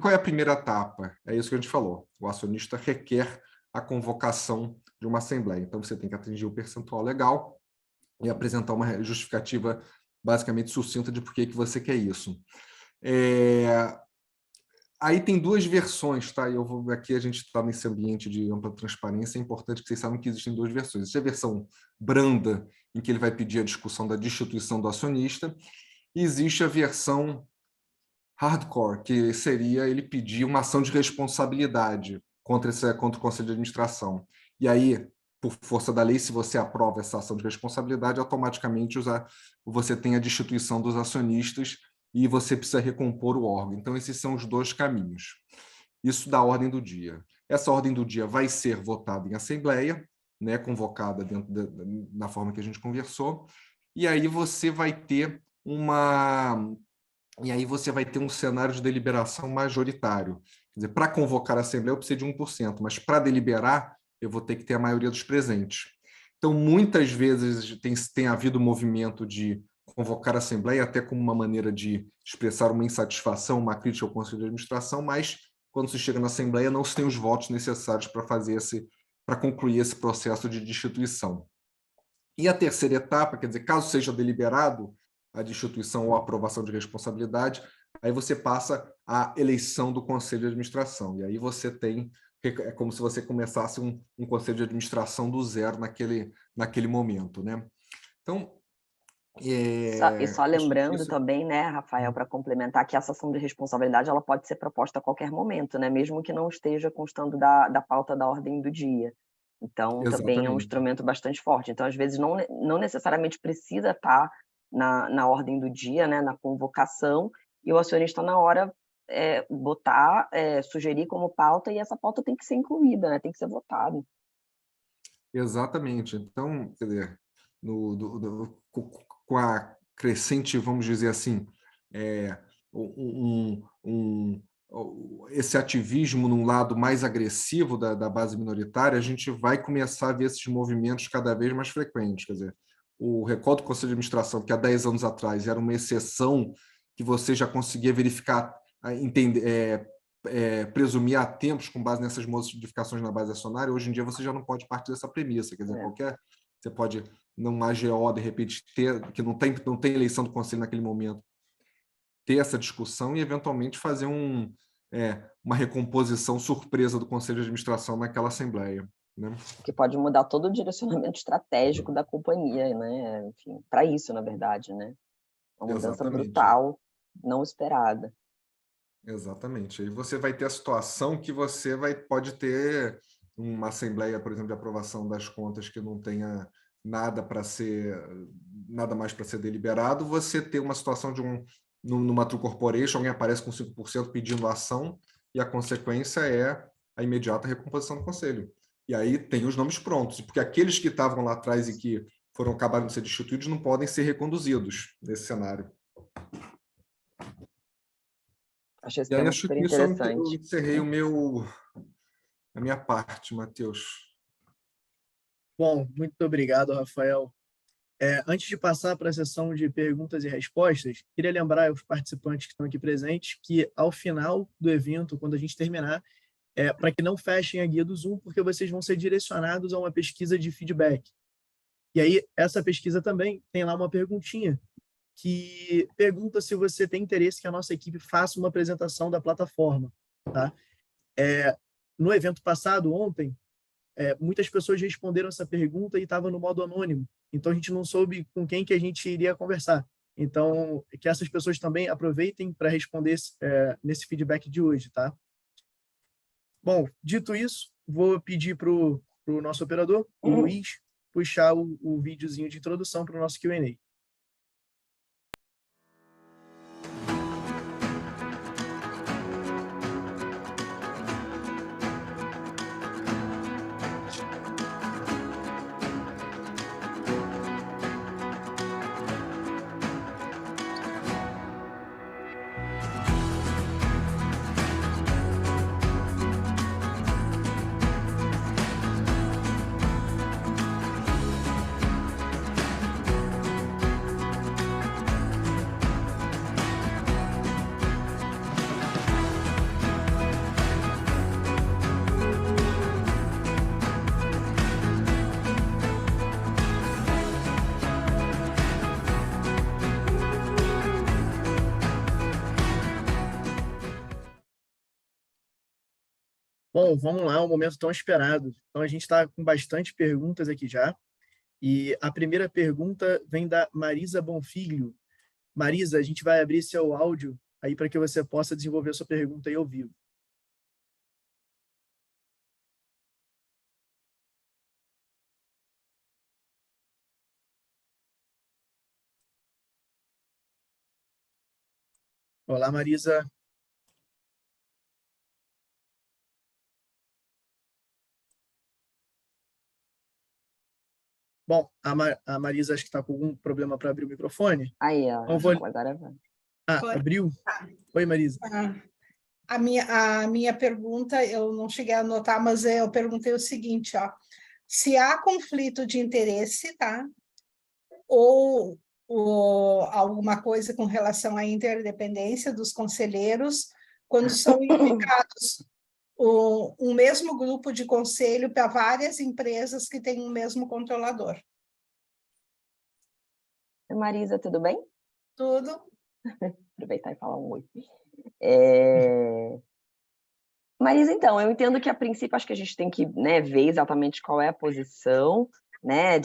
qual é a primeira etapa? É isso que a gente falou. O acionista requer a convocação de uma assembleia. Então, você tem que atingir o percentual legal e apresentar uma justificativa basicamente sucinta de por que você quer isso. Aí tem 2 versões, tá? Aqui a gente está nesse ambiente de ampla transparência, é importante que vocês saibam que existem 2 versões. Existe a versão branda, em que ele vai pedir a discussão da destituição do acionista, e existe a versão hardcore, que seria ele pedir uma ação de responsabilidade contra o Conselho de Administração. E aí, por força da lei, se você aprova essa ação de responsabilidade, automaticamente você tem a destituição dos acionistas e você precisa recompor o órgão. Então, esses são os 2 caminhos. Isso da ordem do dia. Essa ordem do dia vai ser votada em assembleia, né, convocada na forma que a gente conversou, e aí você vai ter um cenário de deliberação majoritário. Quer dizer, para convocar a assembleia eu preciso de 1%, mas para deliberar eu vou ter que ter a maioria dos presentes. Então, muitas vezes tem havido movimento de convocar a Assembleia até como uma maneira de expressar uma insatisfação, uma crítica ao Conselho de Administração, mas quando se chega na Assembleia não se tem os votos necessários para concluir esse processo de destituição. E a terceira etapa, quer dizer, caso seja deliberado a destituição ou a aprovação de responsabilidade, aí você passa à eleição do Conselho de Administração. E aí você tem, é como se você começasse um Conselho de Administração do zero naquele momento, né? Então, E só lembrando também, né, Rafael, para complementar, que essa ação de responsabilidade ela pode ser proposta a qualquer momento, né, mesmo que não esteja constando da pauta da ordem do dia. Então, também é um instrumento bastante forte. Então, às vezes, não necessariamente precisa estar na ordem do dia, né, na convocação, e o acionista, na hora, sugerir como pauta, e essa pauta tem que ser incluída, né, tem que ser votada. Exatamente. Então, quer dizer, com a crescente, vamos dizer assim, esse ativismo num lado mais agressivo da base minoritária, a gente vai começar a ver esses movimentos cada vez mais frequentes. Quer dizer, o recall do Conselho de Administração, que há 10 anos atrás era uma exceção que você já conseguia verificar, entender, presumir há tempos com base nessas modificações na base acionária, hoje em dia você já não pode partir dessa premissa. Quer dizer, Você pode, numa AGO, de repente, que não tem eleição do conselho naquele momento, ter essa discussão e, eventualmente, fazer uma recomposição surpresa do conselho de administração naquela assembleia. Né? Que pode mudar todo o direcionamento estratégico da companhia, né? Enfim, para isso, na verdade, né? Uma mudança brutal, não esperada. Exatamente. Aí você vai ter a situação que você pode ter uma assembleia, por exemplo, de aprovação das contas que não tenha nada mais para ser deliberado, você ter uma situação numa True Corporation, alguém aparece com 5% pedindo ação, e a consequência é a imediata recomposição do conselho. E aí tem os nomes prontos, porque aqueles que estavam lá atrás e que acabaram de ser destituídos não podem ser reconduzidos nesse cenário. Achei esse tema super interessante. Eu encerrei a minha parte, Matheus. Bom, muito obrigado, Rafael. Antes de passar para a sessão de perguntas e respostas, queria lembrar aos participantes que estão aqui presentes que, ao final do evento, quando a gente terminar, para que não fechem a guia do Zoom, porque vocês vão ser direcionados a uma pesquisa de feedback. E aí, essa pesquisa também tem lá uma perguntinha que pergunta se você tem interesse que a nossa equipe faça uma apresentação da plataforma. Tá? No evento passado, ontem, muitas pessoas responderam essa pergunta e estava no modo anônimo. Então, a gente não soube com quem que a gente iria conversar. Então, que essas pessoas também aproveitem para responder nesse feedback de hoje. Tá? Bom, dito isso, vou pedir para o nosso operador, o Luiz, puxar o videozinho de introdução para o nosso Q&A. Bom, vamos lá, um momento tão esperado. Então, a gente está com bastante perguntas aqui já. E a primeira pergunta vem da Marisa Bonfilho. Marisa, a gente vai abrir seu áudio aí para que você possa desenvolver a sua pergunta aí ao vivo. Olá, Marisa. Bom, a Marisa acho que está com algum problema para abrir o microfone. Aí, ó, então, agora vai. Abriu? Oi, Marisa. A minha pergunta, eu não cheguei a anotar, mas eu perguntei o seguinte, ó, se há conflito de interesse, tá? Ou alguma coisa com relação à interdependência dos conselheiros, quando são indicados um mesmo grupo de conselho para várias empresas que têm o mesmo controlador. Marisa, tudo bem? Tudo. Aproveitar e falar um oi. Marisa, então, eu entendo que, a princípio, acho que a gente tem que, né, ver exatamente qual é a posição, né,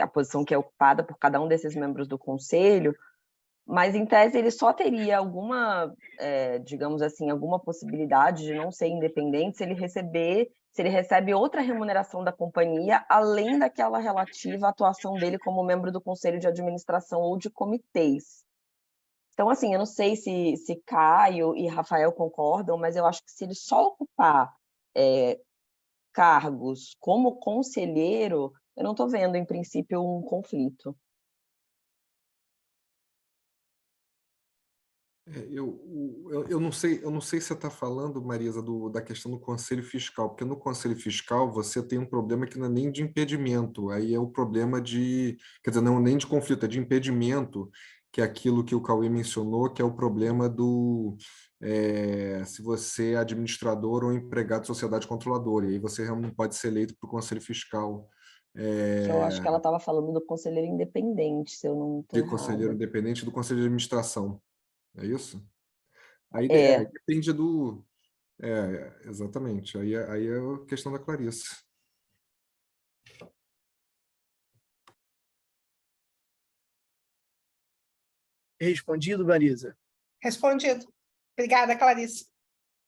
a posição que é ocupada por cada um desses membros do conselho, mas, em tese, ele só teria alguma, digamos assim, alguma possibilidade de não ser independente se ele recebe outra remuneração da companhia, além daquela relativa à atuação dele como membro do conselho de administração ou de comitês. Então, assim, eu não sei se Caio e Rafael concordam, mas eu acho que se ele só ocupar cargos como conselheiro, eu não estou vendo, em princípio, um conflito. Eu não sei se você está falando, Marisa, da questão do conselho fiscal, porque no conselho fiscal você tem um problema que não é nem de impedimento, aí é o problema quer dizer, não nem de conflito, é de impedimento, que é aquilo que o Cauê mencionou, que é o problema se você é administrador ou empregado de sociedade controladora, e aí você não pode ser eleito para o conselho fiscal. Que eu acho que ela estava falando do conselheiro independente, se eu não estou De errada. conselheiro independente do conselho de administração. É isso? Aí depende do... exatamente. Aí é a questão da Clarice. Respondido, Vanessa? Respondido. Obrigada, Clarice.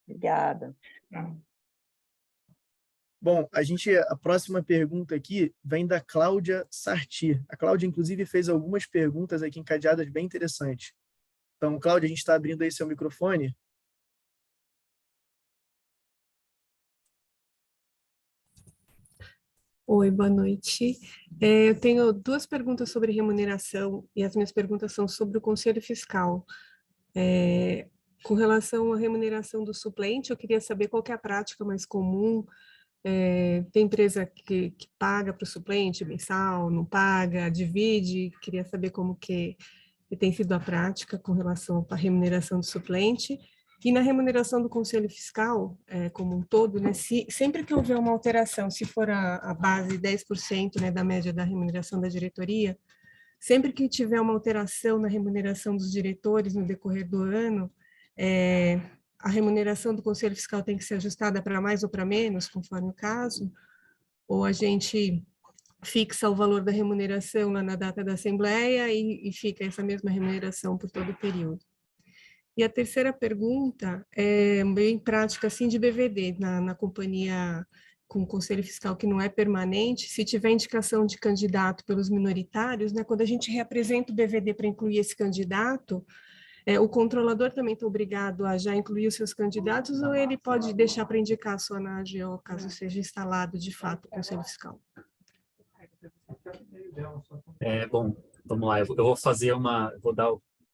Obrigada. Bom, a próxima pergunta aqui vem da Cláudia Sarti. A Cláudia, inclusive, fez algumas perguntas aqui encadeadas bem interessantes. Então, Cláudia, a gente está abrindo aí seu microfone. Oi, boa noite. Eu tenho duas perguntas sobre remuneração e as minhas perguntas são sobre o Conselho Fiscal. Com relação à remuneração do suplente, eu queria saber qual que é a prática mais comum. Tem empresa que paga para o suplente mensal, não paga, divide. Queria saber como que tem sido a prática com relação à remuneração do suplente. E na remuneração do Conselho Fiscal, como um todo, né, sempre que houver uma alteração, se for a base 10%, né, da média da remuneração da diretoria, sempre que tiver uma alteração na remuneração dos diretores no decorrer do ano, a remuneração do Conselho Fiscal tem que ser ajustada para mais ou para menos, conforme o caso, ou a gente fixa o valor da remuneração lá na data da Assembleia e fica essa mesma remuneração por todo o período. E a terceira pergunta é bem prática, assim, de BVD, na companhia com o Conselho Fiscal que não é permanente, se tiver indicação de candidato pelos minoritários, né, quando a gente reapresenta o BVD para incluir esse candidato, o controlador também está obrigado a já incluir os seus candidatos ou ele pode deixar para indicar só na AGO, caso seja instalado de fato o Conselho Fiscal? Bom, vamos lá, eu vou fazer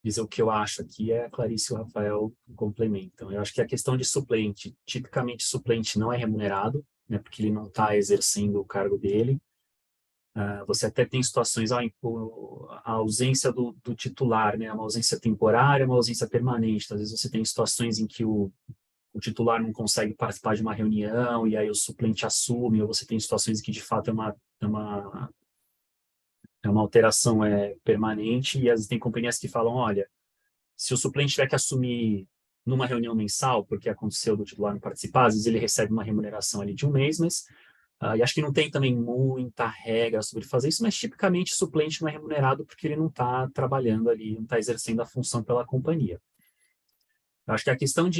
dizer o que eu acho aqui, a Clarice e o Rafael complementam. Eu acho que a questão de suplente, tipicamente suplente não é remunerado, né, porque ele não está exercendo o cargo dele. Você até tem situações, a ausência do titular, né, uma ausência temporária, uma ausência permanente. Às vezes você tem situações em que o titular não consegue participar de uma reunião e aí o suplente assume, ou você tem situações em que de fato é uma alteração permanente, e às vezes tem companhias que falam, olha, se o suplente tiver que assumir numa reunião mensal, porque aconteceu do titular não participar, às vezes ele recebe uma remuneração ali de um mês, mas e acho que não tem também muita regra sobre fazer isso, mas tipicamente o suplente não é remunerado porque ele não está trabalhando ali, não está exercendo a função pela companhia. Eu acho que a questão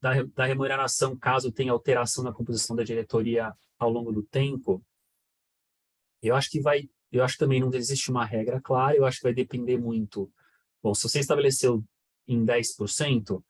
da remuneração, caso tenha alteração na composição da diretoria ao longo do tempo, eu acho que também não existe uma regra clara, eu acho que vai depender muito. Bom, se você estabeleceu em 10%,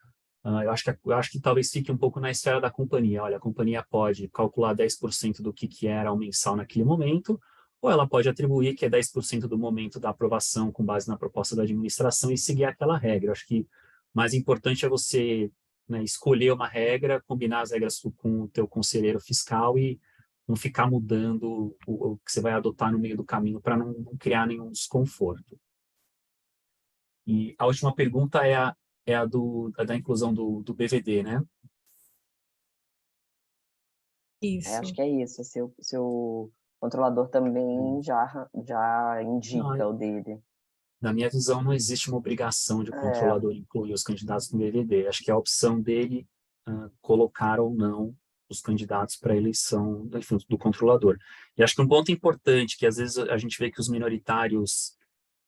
eu acho que talvez fique um pouco na esfera da companhia. Olha, a companhia pode calcular 10% do que era o mensal naquele momento, ou ela pode atribuir que é 10% do momento da aprovação com base na proposta da administração e seguir aquela regra. Eu acho que o mais importante é você, né, escolher uma regra, combinar as regras com o teu conselheiro fiscal e não ficar mudando o que você vai adotar no meio do caminho para não criar nenhum desconforto. E a última pergunta é a da inclusão do BVD, né? Isso. Acho que é isso. Se o controlador também já indica o dele. Na minha visão, não existe uma obrigação de o controlador incluir os candidatos no BVD. Acho que é a opção dele colocar ou não os candidatos para a eleição do controlador. E acho que um ponto importante, que às vezes a gente vê que os minoritários,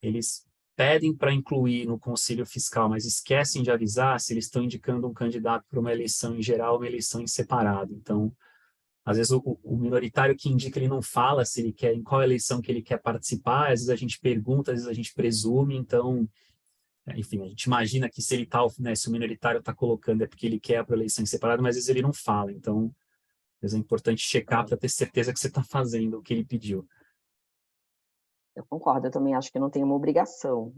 eles pedem para incluir no Conselho Fiscal, mas esquecem de avisar se eles estão indicando um candidato para uma eleição em geral ou uma eleição em separado. Então, às vezes o minoritário que indica, ele não fala se ele quer, em qual eleição que ele quer participar, às vezes a gente pergunta, às vezes a gente presume, então, enfim, a gente imagina que se ele tá, né, se o minoritário está colocando é porque ele quer para eleição em separado, mas às vezes ele não fala, então, às vezes é importante checar para ter certeza que você está fazendo o que ele pediu. Eu concordo, eu também acho que não tem uma obrigação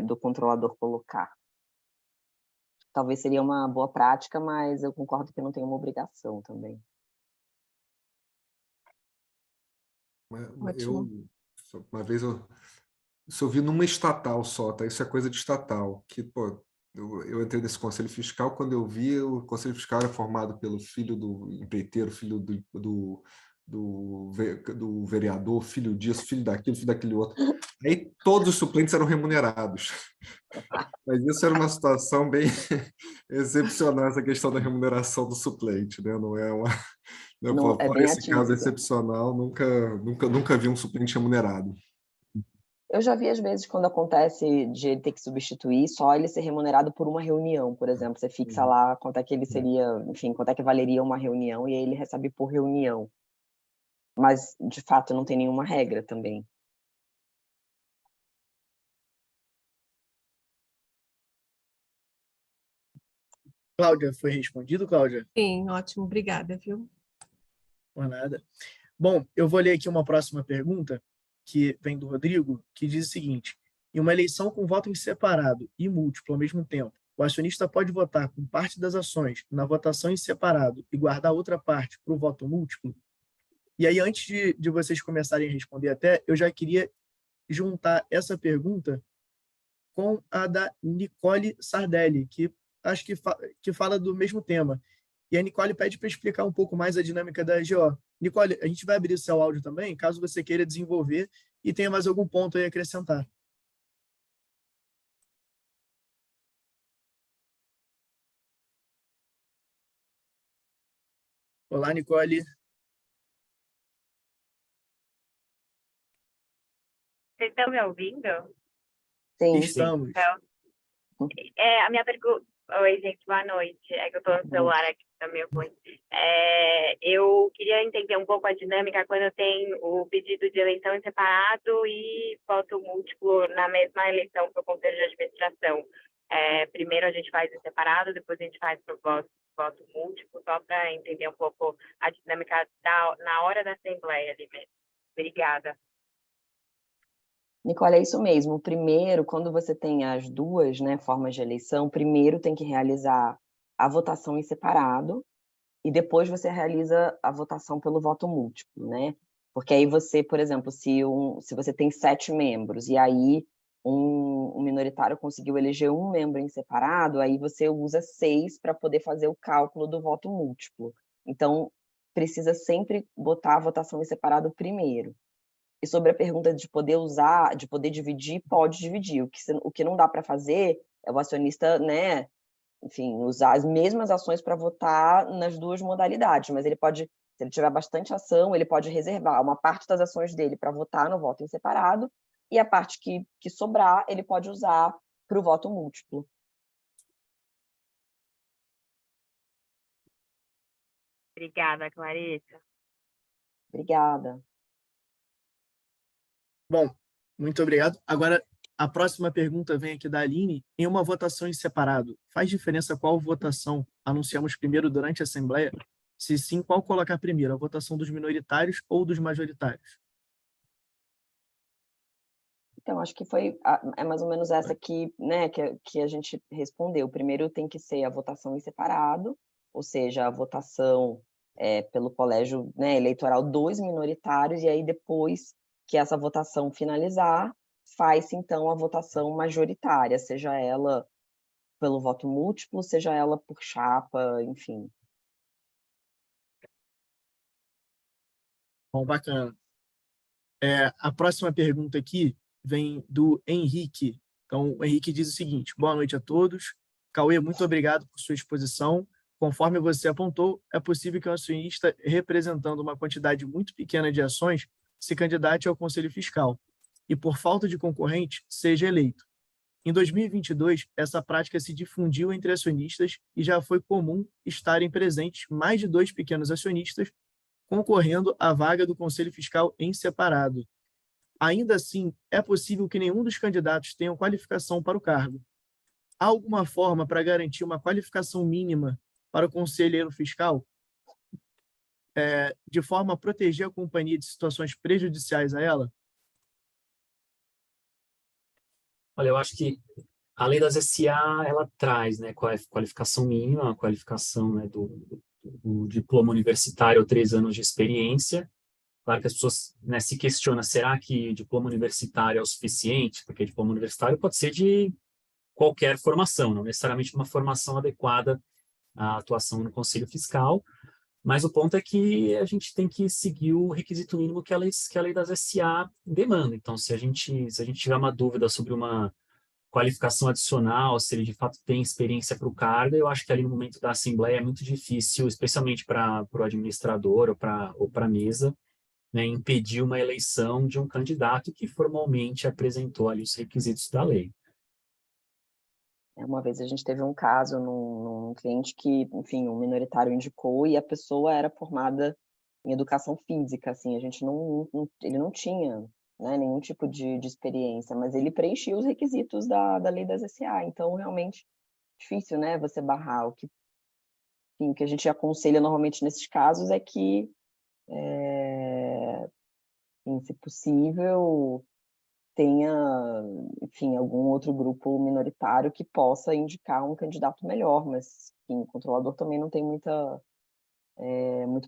do controlador colocar. Talvez seria uma boa prática, mas eu concordo que não tem uma obrigação também. Uma vez eu vi numa estatal só, tá? Isso é coisa de estatal, que, pô, eu entrei nesse Conselho Fiscal, quando eu vi, o Conselho Fiscal era formado pelo filho do empreiteiro, filho do do vereador, filho disso, filho daquele outro. Aí todos os suplentes eram remunerados. Mas isso era uma situação bem excepcional, essa questão da remuneração do suplente, né? Não é uma... Não, é Fora bem esse caso atípica. excepcional, nunca vi um suplente remunerado. Eu já vi, às vezes, quando acontece de ele ter que substituir, só ele ser remunerado por uma reunião, por exemplo. Você fixa lá quanto é que ele seria, enfim, quanto é que valeria uma reunião, e aí ele recebe por reunião. Mas, de fato, não tem nenhuma regra também. Cláudia, foi respondido, Cláudia? Sim, ótimo, obrigada, viu? Por nada. Bom, eu vou ler aqui uma próxima pergunta, que vem do Rodrigo, que diz o seguinte: em uma eleição com voto em separado e múltiplo ao mesmo tempo, o acionista pode votar com parte das ações na votação em separado e guardar outra parte para o voto múltiplo? E aí, antes de vocês começarem a responder até, eu já queria juntar essa pergunta com a da Nicole Sardelli, que acho que fala do mesmo tema. E a Nicole pede para explicar um pouco mais a dinâmica da GO. Nicole, a gente vai abrir o seu áudio também, caso você queira desenvolver e tenha mais algum ponto aí a acrescentar. Olá, Nicole. Vocês estão me ouvindo? Sim. Estamos. Então, a minha pergunta... Oi, gente, boa noite. É que eu estou no celular aqui, tá meio ruim. Eu queria entender um pouco a dinâmica quando tem o pedido de eleição em separado e voto múltiplo na mesma eleição para o Conselho de Administração. Primeiro a gente faz em separado, depois a gente faz para o voto múltiplo, só para entender um pouco a dinâmica na hora da Assembleia ali mesmo. Obrigada. Nicole, é isso mesmo. Primeiro, quando você tem as duas, né, formas de eleição, primeiro tem que realizar a votação em separado e depois você realiza a votação pelo voto múltiplo, né? Porque aí você, por exemplo, se você tem 7 membros e aí um minoritário conseguiu eleger um membro em separado, aí você usa 6 para poder fazer o cálculo do voto múltiplo. Então, precisa sempre botar a votação em separado primeiro. E sobre a pergunta de poder usar, de poder dividir, pode dividir. O que não dá para fazer é o acionista, né, enfim, usar as mesmas ações para votar nas duas modalidades, mas ele pode, se ele tiver bastante ação, ele pode reservar uma parte das ações dele para votar no voto em separado e a parte que sobrar, ele pode usar para o voto múltiplo. Obrigada, Clarissa. Obrigada. Bom, muito obrigado. Agora, a próxima pergunta vem aqui da Aline. Em uma votação em separado, faz diferença qual votação anunciamos primeiro durante a Assembleia? Se sim, qual colocar primeiro, a votação dos minoritários ou dos majoritários? Então, acho que é mais ou menos essa que, né, que a gente respondeu. Primeiro tem que ser a votação em separado, ou seja, a votação pelo colégio, né, eleitoral dos minoritários, e aí depois que essa votação finalizar, faz-se então a votação majoritária, seja ela pelo voto múltiplo, seja ela por chapa, enfim. Bom, bacana. A próxima pergunta aqui vem do Henrique. Então, o Henrique diz o seguinte: boa noite a todos. Cauê, muito obrigado por sua exposição. Conforme você apontou, é possível que um acionista representando uma quantidade muito pequena de ações se candidate ao Conselho Fiscal e, por falta de concorrente, seja eleito. Em 2022, essa prática se difundiu entre acionistas e já foi comum estarem presentes mais de 2 pequenos acionistas concorrendo à vaga do Conselho Fiscal em separado. Ainda assim, é possível que nenhum dos candidatos tenha qualificação para o cargo. Há alguma forma para garantir uma qualificação mínima para o conselheiro fiscal, de forma a proteger a companhia de situações prejudiciais a ela? Olha, eu acho que a lei das SA, ela traz, né, qualificação mínima, a qualificação, né, do diploma universitário ou 3 anos de experiência. Claro que as pessoas, né, se questionam, será que diploma universitário é o suficiente? Porque diploma universitário pode ser de qualquer formação, não necessariamente uma formação adequada à atuação no Conselho Fiscal. Mas o ponto é que a gente tem que seguir o requisito mínimo que a lei das SA demanda. Então, se a gente tiver uma dúvida sobre uma qualificação adicional, se ele de fato tem experiência para o cargo, eu acho que ali no momento da assembleia é muito difícil, especialmente para o administrador ou para a mesa, né, impedir uma eleição de um candidato que formalmente apresentou ali os requisitos da lei. Uma vez a gente teve um caso num cliente que, enfim, um minoritário indicou e a pessoa era formada em educação física, assim, a gente ele não tinha, né, nenhum tipo de experiência, mas ele preenchia os requisitos da lei das SA, então realmente difícil, né, você barrar. Enfim, o que a gente aconselha normalmente nesses casos é que, enfim, se possível, tenha, enfim, algum outro grupo minoritário que possa indicar um candidato melhor, mas, enfim, o controlador também não tem muito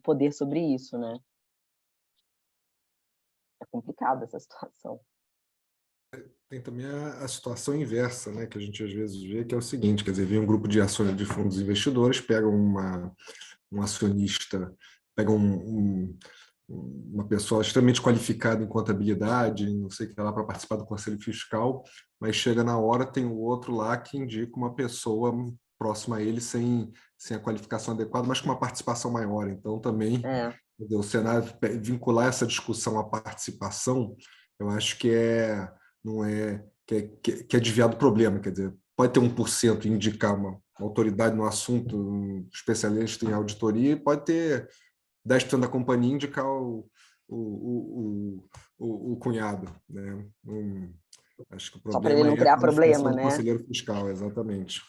poder sobre isso, né? É complicada essa situação. Tem também a situação inversa, né, que a gente às vezes vê, que é o seguinte, quer dizer, vem um grupo de ações de fundos investidores, pega um acionista, pega uma pessoa extremamente qualificada em contabilidade, não sei o que lá, para participar do conselho fiscal, mas chega na hora, tem o outro lá que indica uma pessoa próxima a ele sem a qualificação adequada, mas com uma participação maior. Então, também, o cenário, vincular essa discussão à participação, eu acho que é desviar do problema, quer dizer, pode ter 1% e indicar uma autoridade no assunto, um especialista em auditoria, e pode ter 10% da companhia indicar o cunhado, né? Acho que o Só para ele problema não é criar a qualificação problema, do né? conselheiro fiscal, exatamente.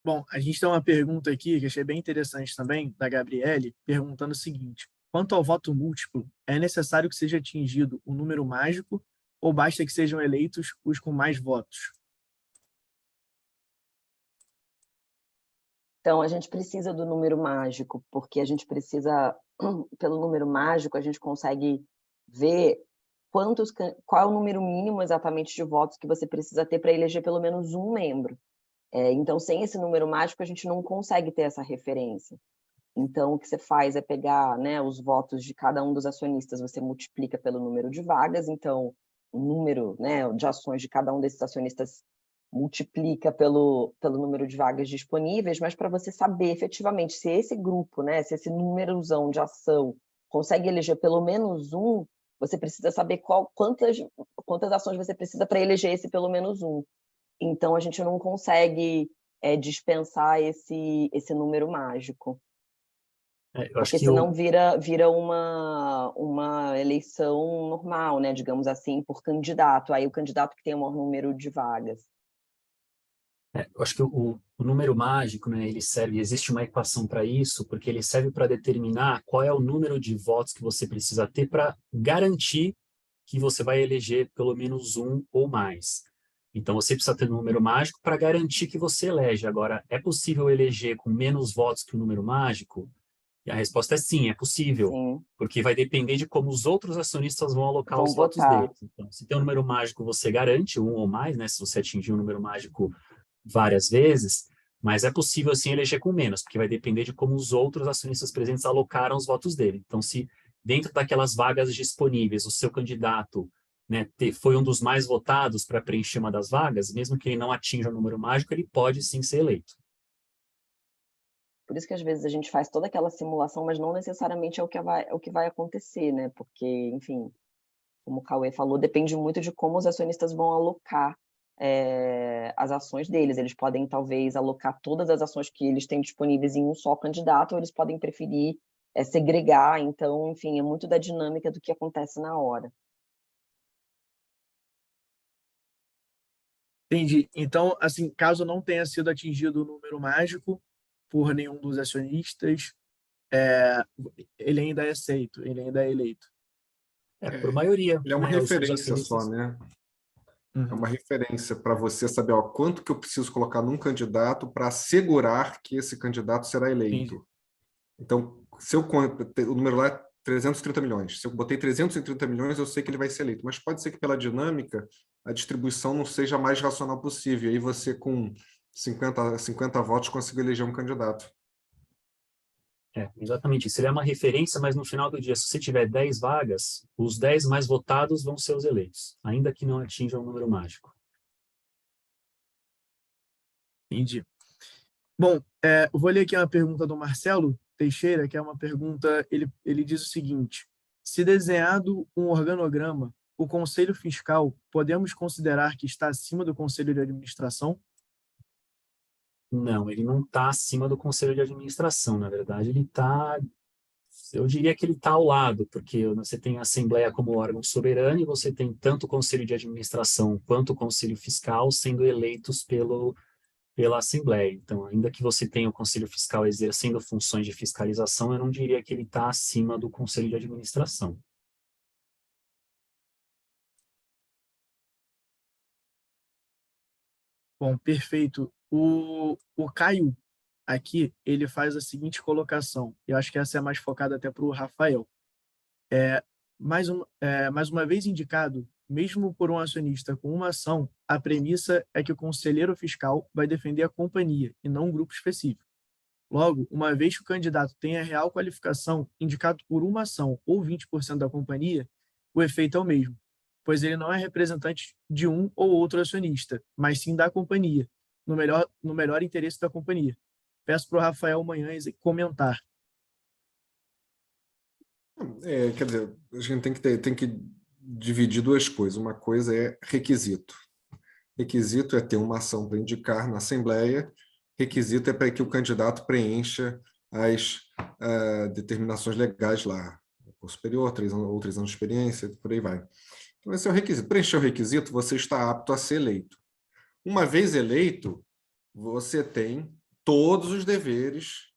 Bom, a gente tem uma pergunta aqui que achei bem interessante também, da Gabriele, perguntando o seguinte: quanto ao voto múltiplo, é necessário que seja atingido um número mágico ou basta que sejam eleitos os com mais votos? Então, a gente precisa do número mágico, porque a gente precisa, pelo número mágico, a gente consegue ver qual é o número mínimo exatamente de votos que você precisa ter para eleger pelo menos um membro. Então, sem esse número mágico, a gente não consegue ter essa referência. Então, o que você faz é pegar, né, os votos de cada um dos acionistas, você multiplica pelo número de vagas, então o número, né, de ações de cada um desses acionistas multiplica pelo número de vagas disponíveis, mas para você saber efetivamente se esse grupo, né, se esse númerozão de ação consegue eleger pelo menos um, você precisa saber quantas ações você precisa para eleger esse pelo menos um. Então, a gente não consegue dispensar esse número mágico. Porque senão vira uma eleição normal, né, digamos assim, por candidato. Aí o candidato que tem o maior número de vagas. Eu acho que o número mágico, né, existe uma equação para isso, porque ele serve para determinar qual é o número de votos que você precisa ter para garantir que você vai eleger pelo menos um ou mais. Então, você precisa ter um número mágico para garantir que você elege. Agora, é possível eleger com menos votos que o número mágico? E a resposta é sim, é possível, sim, porque vai depender de como os outros acionistas vão alocar os votos votar. deles. Então, se tem um número mágico, você garante um ou mais, né? Se você atingir um número mágico várias vezes, mas é possível, sim, eleger com menos, porque vai depender de como os outros acionistas presentes alocaram os votos dele. Então, se dentro daquelas vagas disponíveis, o seu candidato, né, foi um dos mais votados para preencher uma das vagas, mesmo que ele não atinja o número mágico, ele pode, sim, ser eleito. Por isso que, às vezes, a gente faz toda aquela simulação, mas não necessariamente é o que vai acontecer, né? Porque, enfim, como o Cauê falou, depende muito de como os acionistas vão alocar as ações deles. Eles podem, talvez, alocar todas as ações que eles têm disponíveis em um só candidato, ou eles podem preferir segregar. Então, enfim, é muito da dinâmica do que acontece na hora. Entendi. Então, assim, caso não tenha sido atingido o número mágico por nenhum dos acionistas, ele ainda é aceito, ele ainda é eleito. Por maioria. Ele é uma né, referência só, né? É uma referência para você saber quanto que eu preciso colocar num candidato para assegurar que esse candidato será eleito. Entendi. Então, se o número lá é 330 milhões, se eu botei 330 milhões, eu sei que ele vai ser eleito. Mas pode ser que pela dinâmica a distribuição não seja a mais racional possível. Aí você, com 50 votos consigo eleger um candidato. Exatamente isso. Ele é uma referência, mas no final do dia, se você tiver 10 vagas, os 10 mais votados vão ser os eleitos, ainda que não atinjam o número mágico. Entendi. Bom, eu vou ler aqui uma pergunta do Marcelo Teixeira, que é uma pergunta, ele diz o seguinte: se desenhado um organograma, o Conselho Fiscal, podemos considerar que está acima do Conselho de Administração? Não, ele não está acima do Conselho de Administração, na verdade, ele está, eu diria que ele está ao lado, porque você tem a Assembleia como órgão soberano e você tem tanto o Conselho de Administração quanto o Conselho Fiscal sendo eleitos pela Assembleia. Então, ainda que você tenha o Conselho Fiscal exercendo funções de fiscalização, eu não diria que ele está acima do Conselho de Administração. Bom, perfeito. O Caio aqui, ele faz a seguinte colocação, eu acho que essa é mais focada até para o Rafael. Mais uma vez indicado, mesmo por um acionista com uma ação, a premissa é que o conselheiro fiscal vai defender a companhia e não um grupo específico. Logo, uma vez que o candidato tenha real qualificação indicado por uma ação ou 20% da companhia, o efeito é o mesmo, pois ele não é representante de um ou outro acionista, mas sim da companhia, no melhor interesse da companhia. Peço para o Rafael amanhã comentar. Quer dizer, a gente tem que dividir duas coisas. Uma coisa é requisito. Requisito é ter uma ação para indicar na Assembleia. Requisito é para que o candidato preencha as determinações legais lá. Curso superior, 3 anos de experiência, por aí vai. Então, esse é o requisito. Preencher o requisito, você está apto a ser eleito. Uma vez eleito, você tem todos os deveres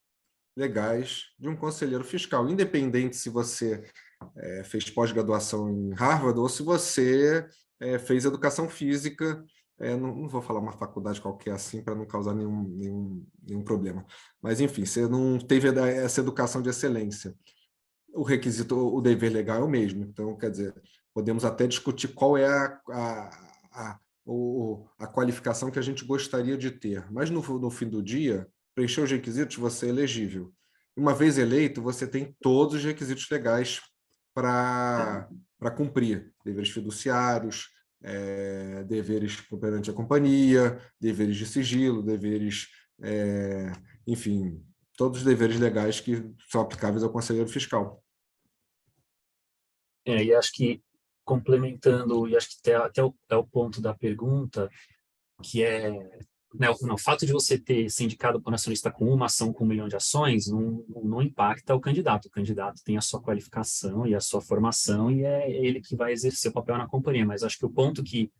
legais de um conselheiro fiscal, independente se você fez pós-graduação em Harvard ou se você fez educação física, não vou falar uma faculdade qualquer assim para não causar nenhum problema, mas enfim, você não teve essa educação de excelência. O requisito, o dever legal é o mesmo, então, quer dizer, podemos até discutir qual é a qualificação que a gente gostaria de ter, mas no fim do dia, preencher os requisitos, você é elegível. Uma vez eleito, você tem todos os requisitos legais para cumprir. Deveres fiduciários, deveres perante a companhia, deveres de sigilo, deveres, enfim, todos os deveres legais que são aplicáveis ao conselheiro fiscal. E acho que, complementando, e acho que até o ponto da pergunta, que é, né, o fato de você ter se indicado por acionista com uma ação com 1 milhão de ações não impacta o candidato. O candidato tem a sua qualificação e a sua formação e é ele que vai exercer o papel na companhia. Mas acho que o ponto que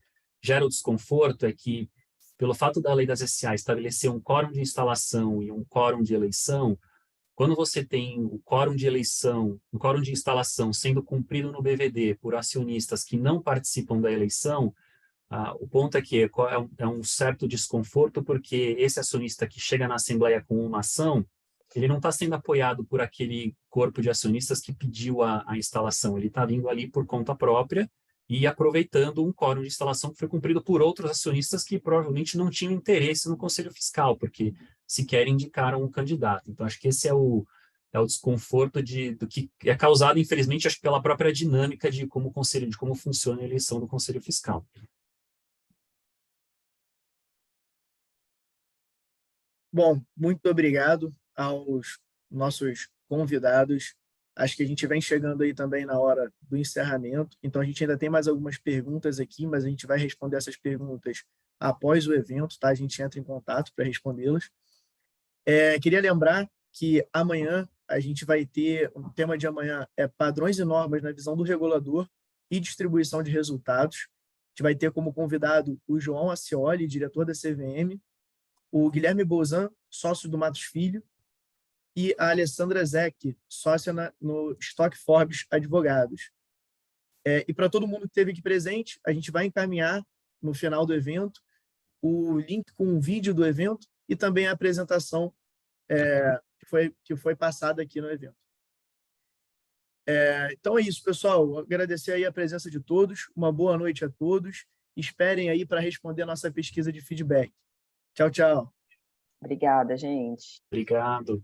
gera o desconforto é que, pelo fato da lei das SA estabelecer um quórum de instalação e um quórum de eleição, quando você tem o quórum de eleição, o quórum de instalação sendo cumprido no BVD por acionistas que não participam da eleição, o ponto é que é um certo desconforto, porque esse acionista que chega na Assembleia com uma ação, ele não está sendo apoiado por aquele corpo de acionistas que pediu a instalação, ele está vindo ali por conta própria e aproveitando um quórum de instalação que foi cumprido por outros acionistas que provavelmente não tinham interesse no Conselho Fiscal, porque sequer indicaram um candidato. Então, acho que esse é o desconforto do que é causado, infelizmente, acho que pela própria dinâmica de como funciona a eleição do Conselho Fiscal. Bom, muito obrigado aos nossos convidados. Acho que a gente vem chegando aí também na hora do encerramento, então a gente ainda tem mais algumas perguntas aqui, mas a gente vai responder essas perguntas após o evento, tá? A gente entra em contato para respondê-las. Queria lembrar que amanhã a gente vai ter, o tema de amanhã é padrões e normas na visão do regulador e distribuição de resultados. A gente vai ter como convidado o João Acioli, diretor da CVM, o Guilherme Bozan, sócio do Matos Filho, e a Alessandra Zeck, sócia no Stock Forbes Advogados. E para todo mundo que esteve aqui presente, a gente vai encaminhar no final do evento o link com o vídeo do evento e também a apresentação que foi passada aqui no evento. Então é isso, pessoal. Agradecer aí a presença de todos. Uma boa noite a todos. Esperem aí para responder a nossa pesquisa de feedback. Tchau, tchau. Obrigada, gente. Obrigado.